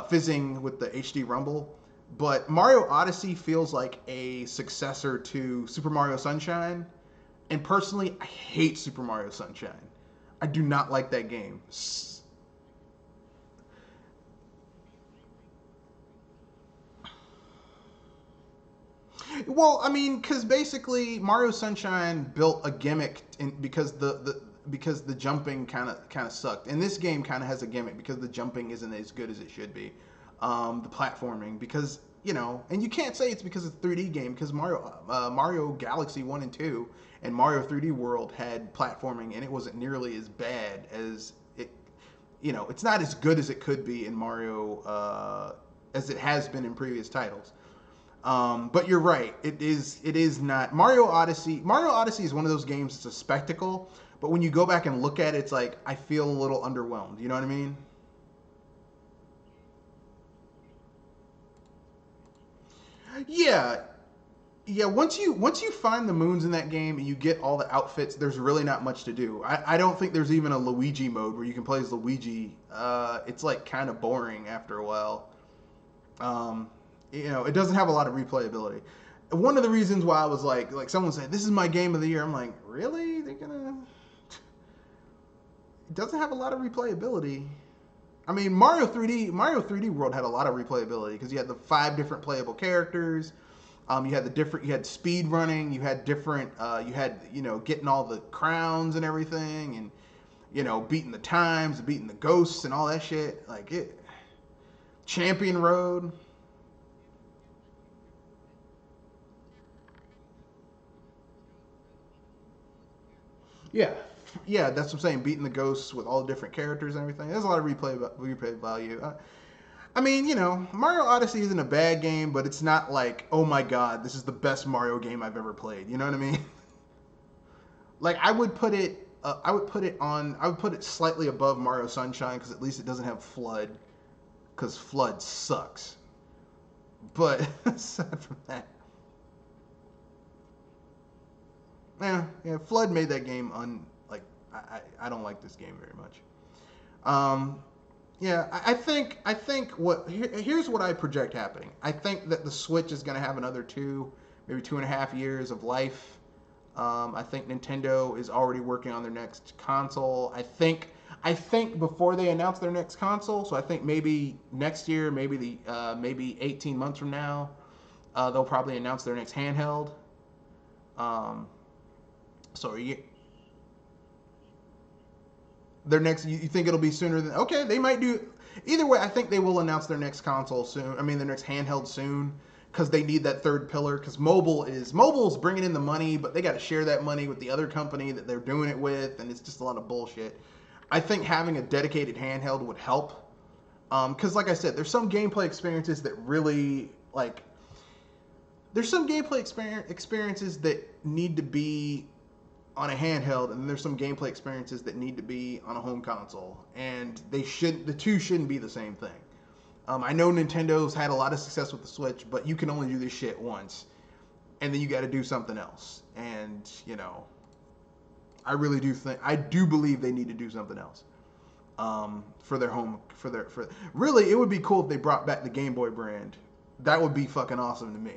fizzing with the HD rumble. But Mario Odyssey feels like a successor to Super Mario Sunshine, and personally, I hate Super Mario Sunshine. I do not like that game. Well, I mean, because basically Mario Sunshine built a gimmick because the jumping kind of sucked, and this game kind of has a gimmick because the jumping isn't as good as it should be. The platforming because and you can't say it's because it's a 3D game because Mario Galaxy 1 and 2 and Mario 3D World had platforming and it wasn't nearly as bad as it. It's not as good as it could be in Mario as it has been in previous titles. But you're right. It is. It is not Mario Odyssey. Mario Odyssey is one of those games. It's a spectacle. But when you go back and look at it, it's like I feel a little underwhelmed. You know what I mean? Yeah, yeah. Once you find the moons in that game and you get all the outfits, there's really not much to do. I don't think there's even a Luigi mode where you can play as Luigi. It's like kind of boring after a while. Um, it doesn't have a lot of replayability. One of the reasons why I was like someone said this is my game of the year. I'm like, really? They're gonna? It doesn't have a lot of replayability. I mean, Mario 3D World had a lot of replayability because you had the five different playable characters. You had speed running, you had different, you had getting all the crowns and everything, and beating the times, beating the ghosts and all that shit. Like it, Champion Road. Yeah, yeah, that's what I'm saying. Beating the ghosts with all the different characters and everything. There's a lot of replay value. I mean, Mario Odyssey isn't a bad game, but it's not like, oh my god, this is the best Mario game I've ever played. You know what I mean? Like I would put it slightly above Mario Sunshine because at least it doesn't have Flood, because Flood sucks. But aside from that, yeah, Flood made that game like I don't like this game very much. Um, Yeah, I think here's what I project happening. I think that the Switch is going to have another maybe 2.5 years of life. I think Nintendo is already working on their next console. I think before they announce their next console, so I think maybe next year, maybe 18 months from now, they'll probably announce their next handheld. Um, so their next you think it'll be sooner than okay they might do either way. I think they will announce their next console soon. I mean their next handheld soon because they need that third pillar because mobile's bringing in the money, but they got to share that money with the other company that they're doing it with, and it's just a lot of bullshit. I think having a dedicated handheld would help because like I said, there's some gameplay experiences that really like there's some experiences that need to be on a handheld, and there's some gameplay experiences that need to be on a home console, and the two shouldn't be the same thing. I know Nintendo's had a lot of success with the Switch, but you can only do this shit once, and then you got to do something else. And I really do believe they need to do something else. for their home for really it would be cool if they brought back the Game Boy brand. That would be fucking awesome to me.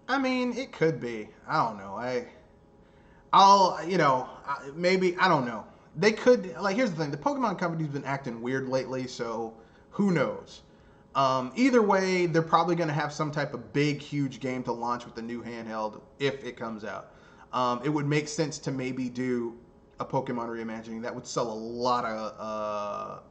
I mean, it could be. I don't know. Maybe I don't know. They could like. Here's the thing: the Pokemon company's been acting weird lately, so who knows? Either way, they're probably going to have some type of big, huge game to launch with the new handheld if it comes out. It would make sense to maybe do a Pokemon reimagining that would sell a lot of.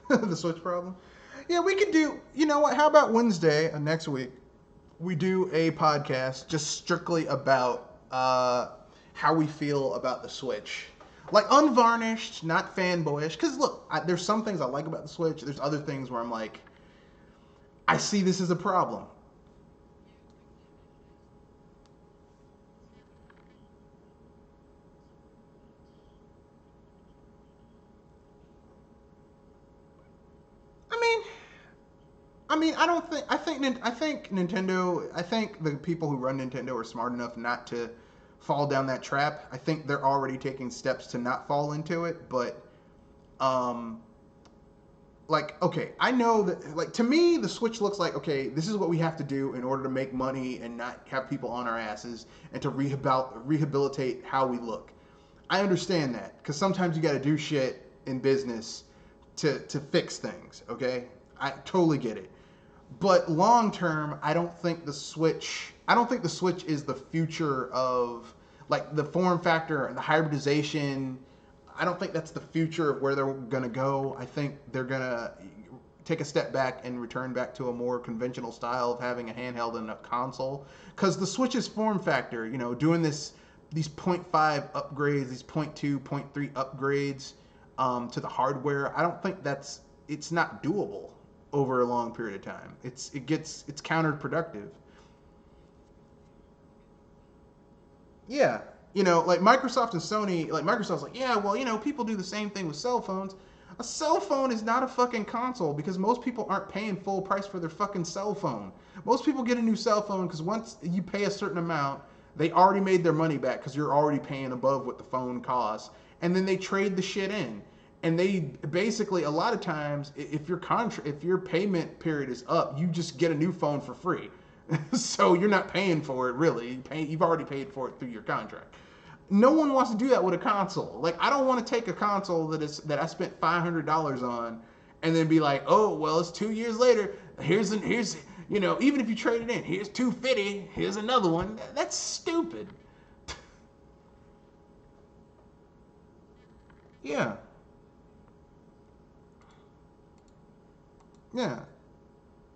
The Switch problem. Yeah, we could do. You know what? How about Wednesday next week? We do a podcast just strictly about how we feel about the Switch. Like unvarnished, not fanboyish. Because look, there's some things I like about the Switch. There's other things where I'm like, I see this as a problem. I mean, I don't think. I think Nintendo. I think the people who run Nintendo are smart enough not to fall down that trap. I think they're already taking steps to not fall into it. But um, like okay, I know that like to me the Switch looks like okay, this is what we have to do in order to make money and not have people on our asses and to rehabilitate how we look. I understand that because sometimes you got to do shit in business to fix things. Okay, I totally get it. But long term, I don't think the Switch. I don't think the Switch is the future of like the form factor and the hybridization. I don't think that's the future of where they're gonna go. I think they're gonna take a step back and return back to a more conventional style of having a handheld and a console. Because the Switch's form factor, doing these point 0.5 upgrades, these point 0.2, point 0.3 upgrades to the hardware, I don't think it's not doable over a long period of time. It's counterproductive. Yeah. Like Microsoft and Sony, like Microsoft's like, yeah, well, people do the same thing with cell phones. A cell phone is not a fucking console because most people aren't paying full price for their fucking cell phone. Most people get a new cell phone because once you pay a certain amount, they already made their money back because you're already paying above what the phone costs, and then they trade the shit in. And they basically a lot of times, if your payment period is up, you just get a new phone for free. So you're not paying for it really. You've already paid for it through your contract. No one wants to do that with a console. Like I don't want to take a console that I spent $500 on, and then be like, oh well, it's 2 years later. Here's even if you trade it in, here's 250. Here's another one. That's stupid. Yeah, yeah.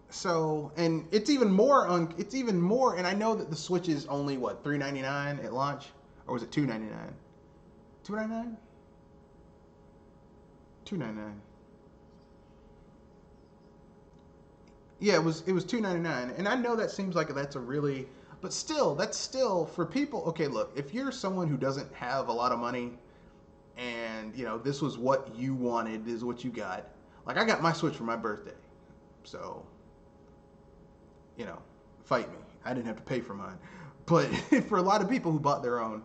So and it's even more. And I know that the Switch is only what $399 at launch, or was it $299? $299? $299. Yeah, it was $299, and I know that seems like that's a really, but still, that's still for people. Okay, look, if you're someone who doesn't have a lot of money, and this was what you wanted, this is what you got. Like I got my Switch for my birthday, so you know, fight me. I didn't have to pay for mine, but for a lot of people who bought their own,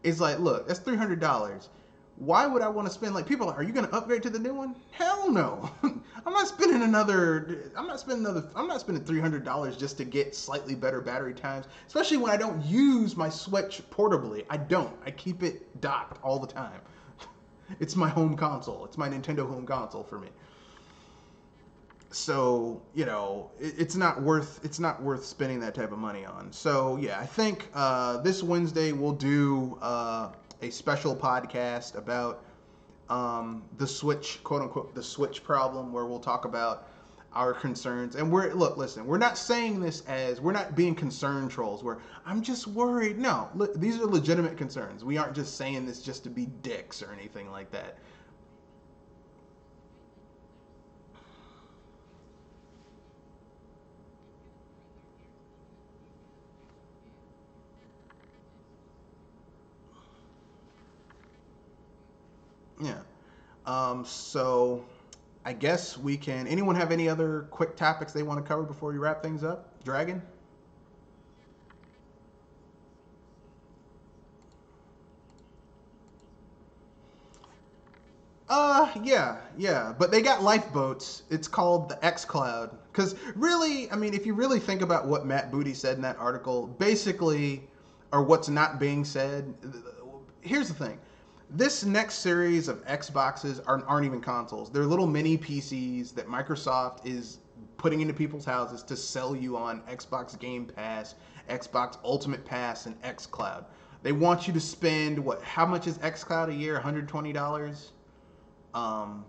it's like, look, that's $300. Why would I want to spend like people are you going to upgrade to the new one? Hell no. I'm not spending $300 just to get slightly better battery times, especially when I don't use my Switch portably. I keep it docked all the time. It's my home console. It's my Nintendo home console for me. So it's not worth spending that type of money on. So yeah, I think this Wednesday we'll do a special podcast about the Switch, quote unquote, the Switch problem, where we'll talk about our concerns. And listen, we're not saying this as, we're not being concern trolls where I'm just worried. No, these are legitimate concerns. We aren't just saying this just to be dicks or anything like that. Yeah. So I guess we can. Anyone have any other quick topics they want to cover before we wrap things up? Dragon? Yeah. But they got lifeboats. It's called the X Cloud. Because really, I mean, if you really think about what Matt Booty said in that article, basically, or what's not being said, here's the thing. This next series of Xboxes aren't even consoles. They're little mini PCs that Microsoft is putting into people's houses to sell you on Xbox Game Pass, Xbox Ultimate Pass, and X Cloud. They want you to spend what? How much is X Cloud a year? $120. Um,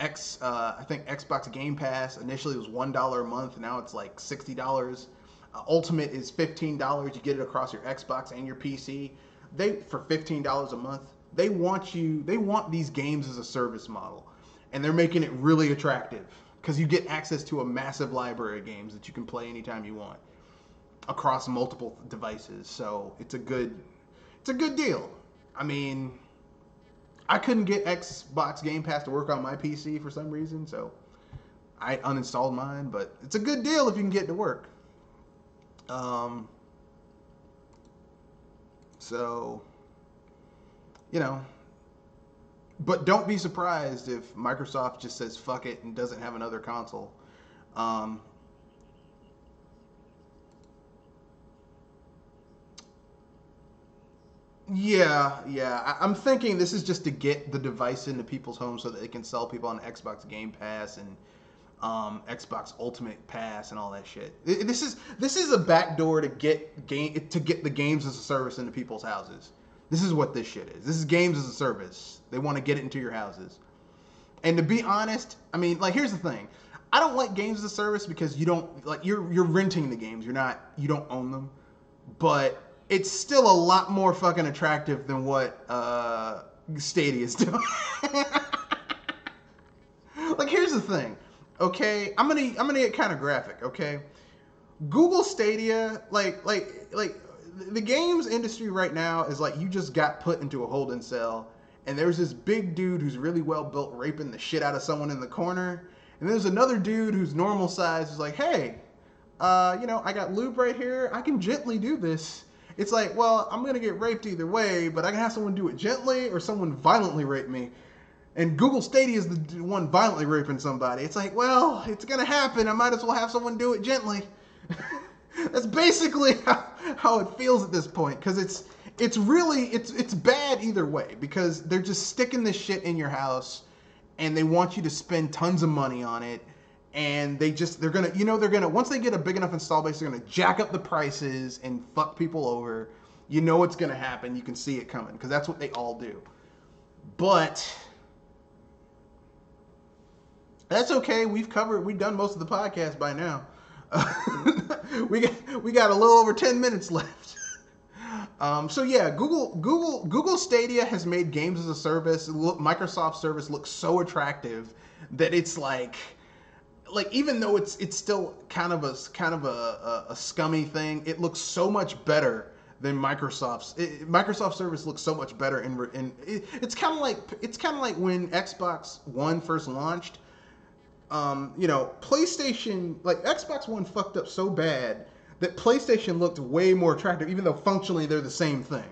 I think Xbox Game Pass initially was $1 a month. Now it's like $60. Ultimate is $15. You get it across your Xbox and your PC. They for $15 a month. They want you. They want these games as a service model, and they're making it really attractive because you get access to a massive library of games that you can play anytime you want across multiple devices. So it's a good deal. I mean, I couldn't get Xbox Game Pass to work on my PC for some reason, so I uninstalled mine. But it's a good deal if you can get it to work. Um, so you know, but don't be surprised if Microsoft just says fuck it and doesn't have another console. Um, yeah. I'm thinking this is just to get the device into people's homes so that they can sell people on Xbox Game Pass and Xbox Ultimate Pass and all that shit. This is a backdoor to get the games as a service into people's houses. This is what this shit is. This is games as a service. They want to get it into your houses. And to be honest, I mean, like, here's the thing. I don't like games as a service because you don't like you're renting the games. You don't own them. But it's still a lot more fucking attractive than what Stadia is doing. Like, here's the thing. Okay, I'm gonna get kind of graphic. Okay, Google Stadia, like the games industry right now is like you just got put into a holding cell, and there's this big dude who's really well built raping the shit out of someone in the corner, and there's another dude who's normal size who's like, hey, I got lube right here. I can gently do this. It's like, well, I'm gonna get raped either way, but I can have someone do it gently or someone violently rape me. And Google Stadia is the one violently raping somebody. It's like, well, it's gonna happen. I might as well have someone do it gently. That's basically how it feels at this point, because it's bad either way, because they're just sticking this shit in your house, and they want you to spend tons of money on it, and they're gonna once they get a big enough install base, they're gonna jack up the prices and fuck people over. You know it's gonna happen. You can see it coming because that's what they all do. But that's okay. We've done most of the podcast by now. We got a little over 10 minutes left. So yeah, Google Stadia has made games as a service. Microsoft service looks so attractive that it's like even though it's still kind of a scummy thing, it looks so much better than Microsoft service looks so much better it's kind of like when Xbox One first launched. PlayStation, like Xbox One fucked up so bad that PlayStation looked way more attractive, even though functionally they're the same thing.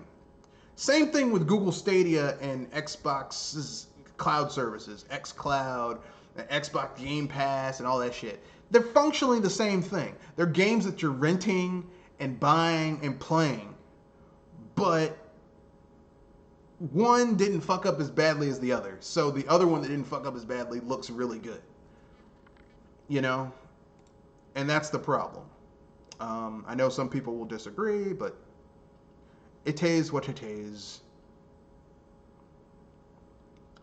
Same thing with Google Stadia and Xbox's cloud services, xCloud, Xbox Game Pass, and all that shit. They're functionally the same thing. They're games that you're renting and buying and playing. But one didn't fuck up as badly as the other. So the other one that didn't fuck up as badly looks really good. You know? And that's the problem. I know some people will disagree, but it is what it is.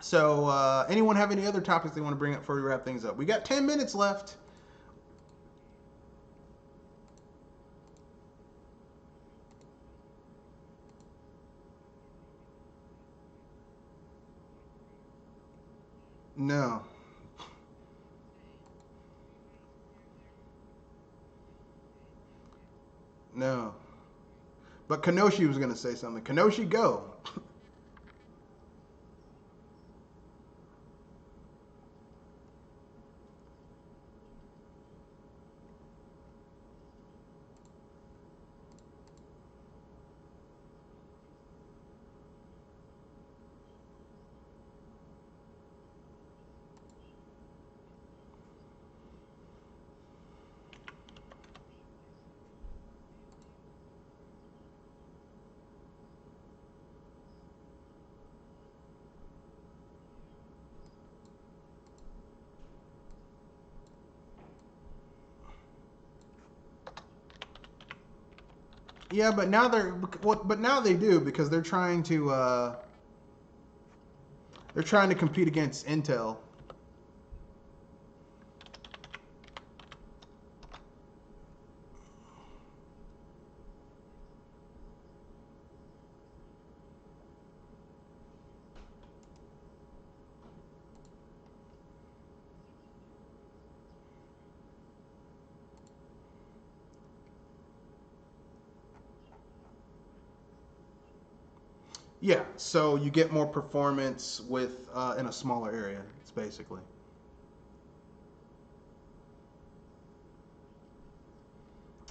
So, anyone have any other topics they want to bring up before we wrap things up? We got 10 minutes left. No. No. But Kenoshi was going to say something. Kenoshi, go. Yeah, but now but now they do because they're trying to compete against Intel. Yeah, so you get more performance with in a smaller area. It's basically.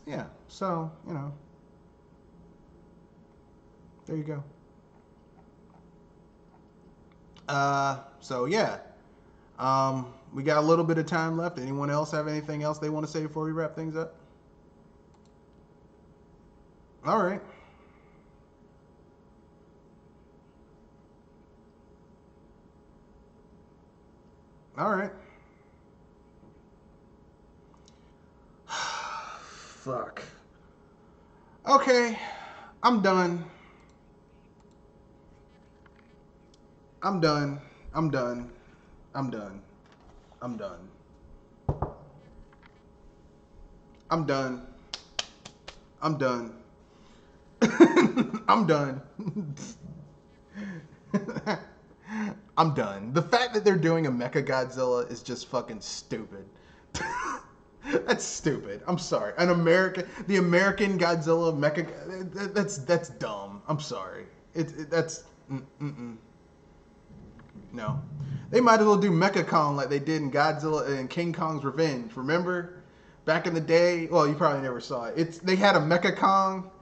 Yeah. So there you go. So yeah. We got a little bit of time left. Anyone else have anything else they want to say before we wrap things up? All right. All right. Fuck. Okay. I'm done. I'm done. I'm done. I'm done. I'm done. I'm done. I'm done. I'm done. I'm done. The fact that they're doing a Mecha Godzilla is just fucking stupid. That's stupid. I'm sorry. The American Godzilla Mecha. That's dumb. I'm sorry. That's no. They might as well do Mecha Kong like they did in Godzilla and King Kong's Revenge. Remember, back in the day. Well, you probably never saw it. They had a Mecha Kong.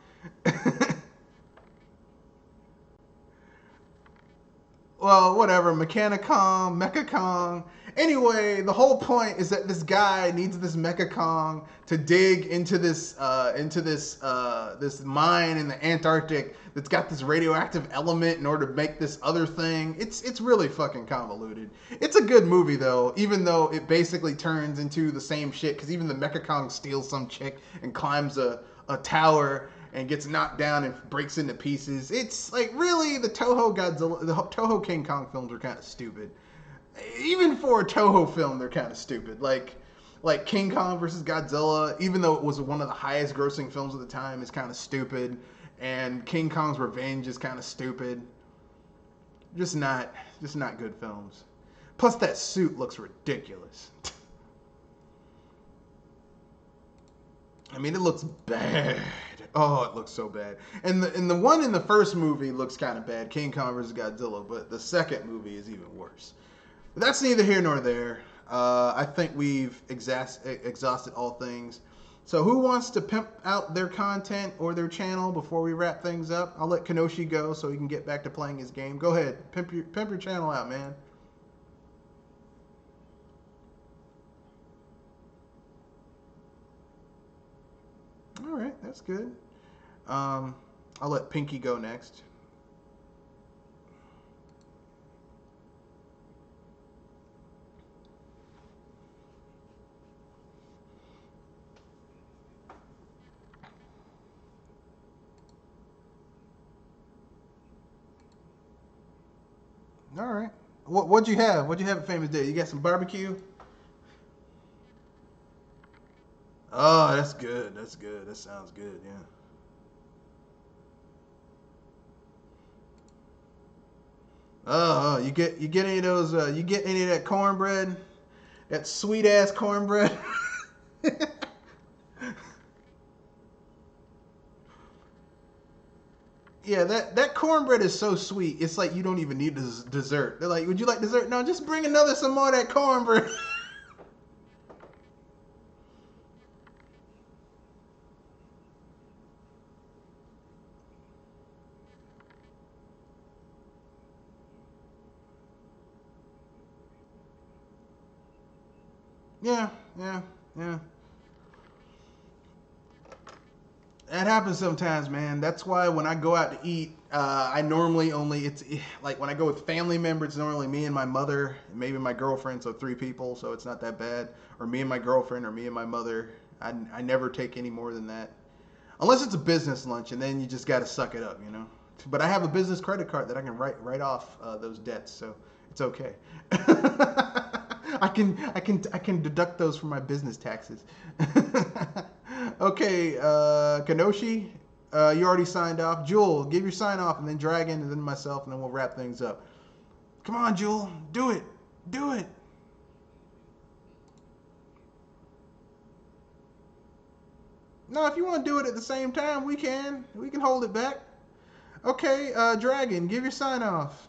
Well, whatever, Mechanicon, Mechacon. Anyway, the whole point is that this guy needs this Mechacon to dig into this mine in the Antarctic that's got this radioactive element in order to make this other thing. It's really fucking convoluted. It's a good movie though, even though it basically turns into the same shit. Because even the Mechacon steals some chick and climbs a tower and gets knocked down and breaks into pieces. It's like really the Toho King Kong films are kind of stupid. Even for a Toho film, they're kind of stupid. Like King Kong versus Godzilla, even though it was one of the highest grossing films of the time, is kind of stupid. And King Kong's Revenge is kind of stupid. Just not good films. Plus that suit looks ridiculous. I mean, it looks bad. Oh, it looks so bad. And the one in the first movie looks kind of bad, King Kong vs. Godzilla, but the second movie is even worse. But that's neither here nor there. I think we've exhausted all things. So who wants to pimp out their content or their channel before we wrap things up? I'll let Kenoshi go so he can get back to playing his game. Go ahead, pimp your channel out, man. All right, that's good. I'll let Pinky go next. All right. What'd you have? What'd you have at Famous Day? You got some barbecue? Oh, that's good. That's good. That sounds good. Yeah. You get any of those? You get any of that cornbread? That sweet ass cornbread? Yeah, that cornbread is so sweet. It's like you don't even need dessert. They're like, "Would you like dessert?" No, just bring another some more of that cornbread. Yeah, yeah, yeah. That happens sometimes, man. That's why when I go out to eat, I normally only like when I go with family members, it's normally me and my mother, and maybe my girlfriend, so three people, so it's not that bad. Or me and my girlfriend, or me and my mother. I never take any more than that, unless it's a business lunch, and then you just got to suck it up, you know. But I have a business credit card that I can write off those debts, so it's okay. I can deduct those from my business taxes. Okay, Kanoshi, you already signed off. Jewel, give your sign off, and then Dragon, and then myself, and then we'll wrap things up. Come on, Jewel, do it, do it. No, if you want to do it at the same time, we can. We can hold it back. Okay, Dragon, give your sign off.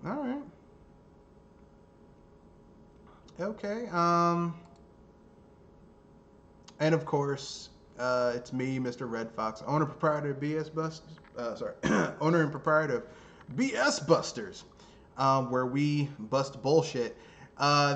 All right. Okay. And of course, it's me, Mr. Red Fox, owner proprietor of BS Busters. Sorry, owner and proprietor of BS Busters, where we bust bullshit.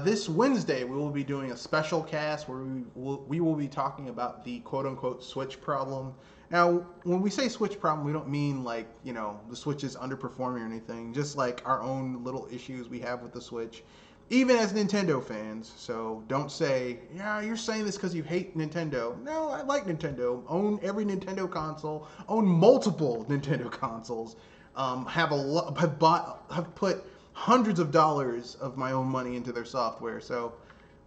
This Wednesday, we will be doing a special cast where we will be talking about the quote unquote Switch problem. Now, when we say Switch problem, we don't mean like, the Switch is underperforming or anything, just like our own little issues we have with the Switch, even as Nintendo fans. So don't say, yeah, you're saying this because you hate Nintendo. No, I like Nintendo. Own every Nintendo console. Own multiple Nintendo consoles. Have put hundreds of dollars of my own money into their software. So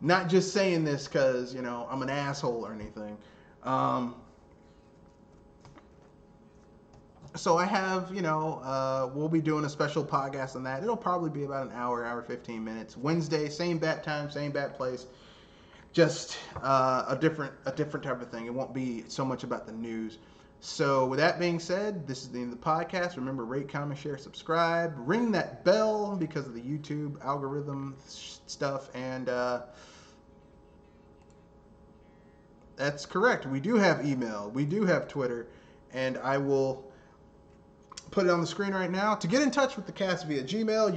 not just saying this because I'm an asshole or anything. Um, so I have, we'll be doing a special podcast on that. It'll probably be about an hour 15 minutes. Wednesday, same bat time, same bat place. Just a different type of thing. It won't be so much about the news. So with that being said, this is the end of the podcast. Remember, rate, comment, share, subscribe, ring that bell because of the YouTube algorithm stuff, and that's correct. We do have email, we do have Twitter, and I will put it on the screen right now. To get in touch with the cast via Gmail,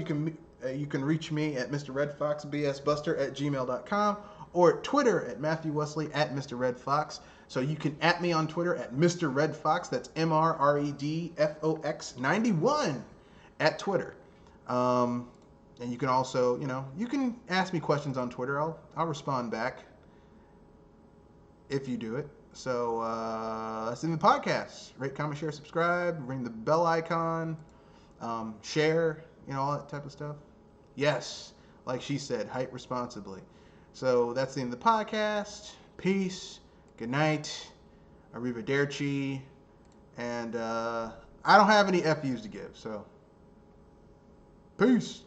you can reach me at Mr. Red Fox BSBuster at gmail.com, or at Twitter at Matthew Wesley at Mr. Red Fox. So you can at me on Twitter at Mr. Red Fox. That's MRREDFOX91 at Twitter. And you can also, you can ask me questions on Twitter. I'll respond back if you do it. So that's in the podcast. Rate, comment, share, subscribe, ring the bell icon, share, all that type of stuff. Yes, like she said, hype responsibly. So that's the end of the podcast. Peace. Good night. Arrivederci. And I don't have any FUs to give, so peace.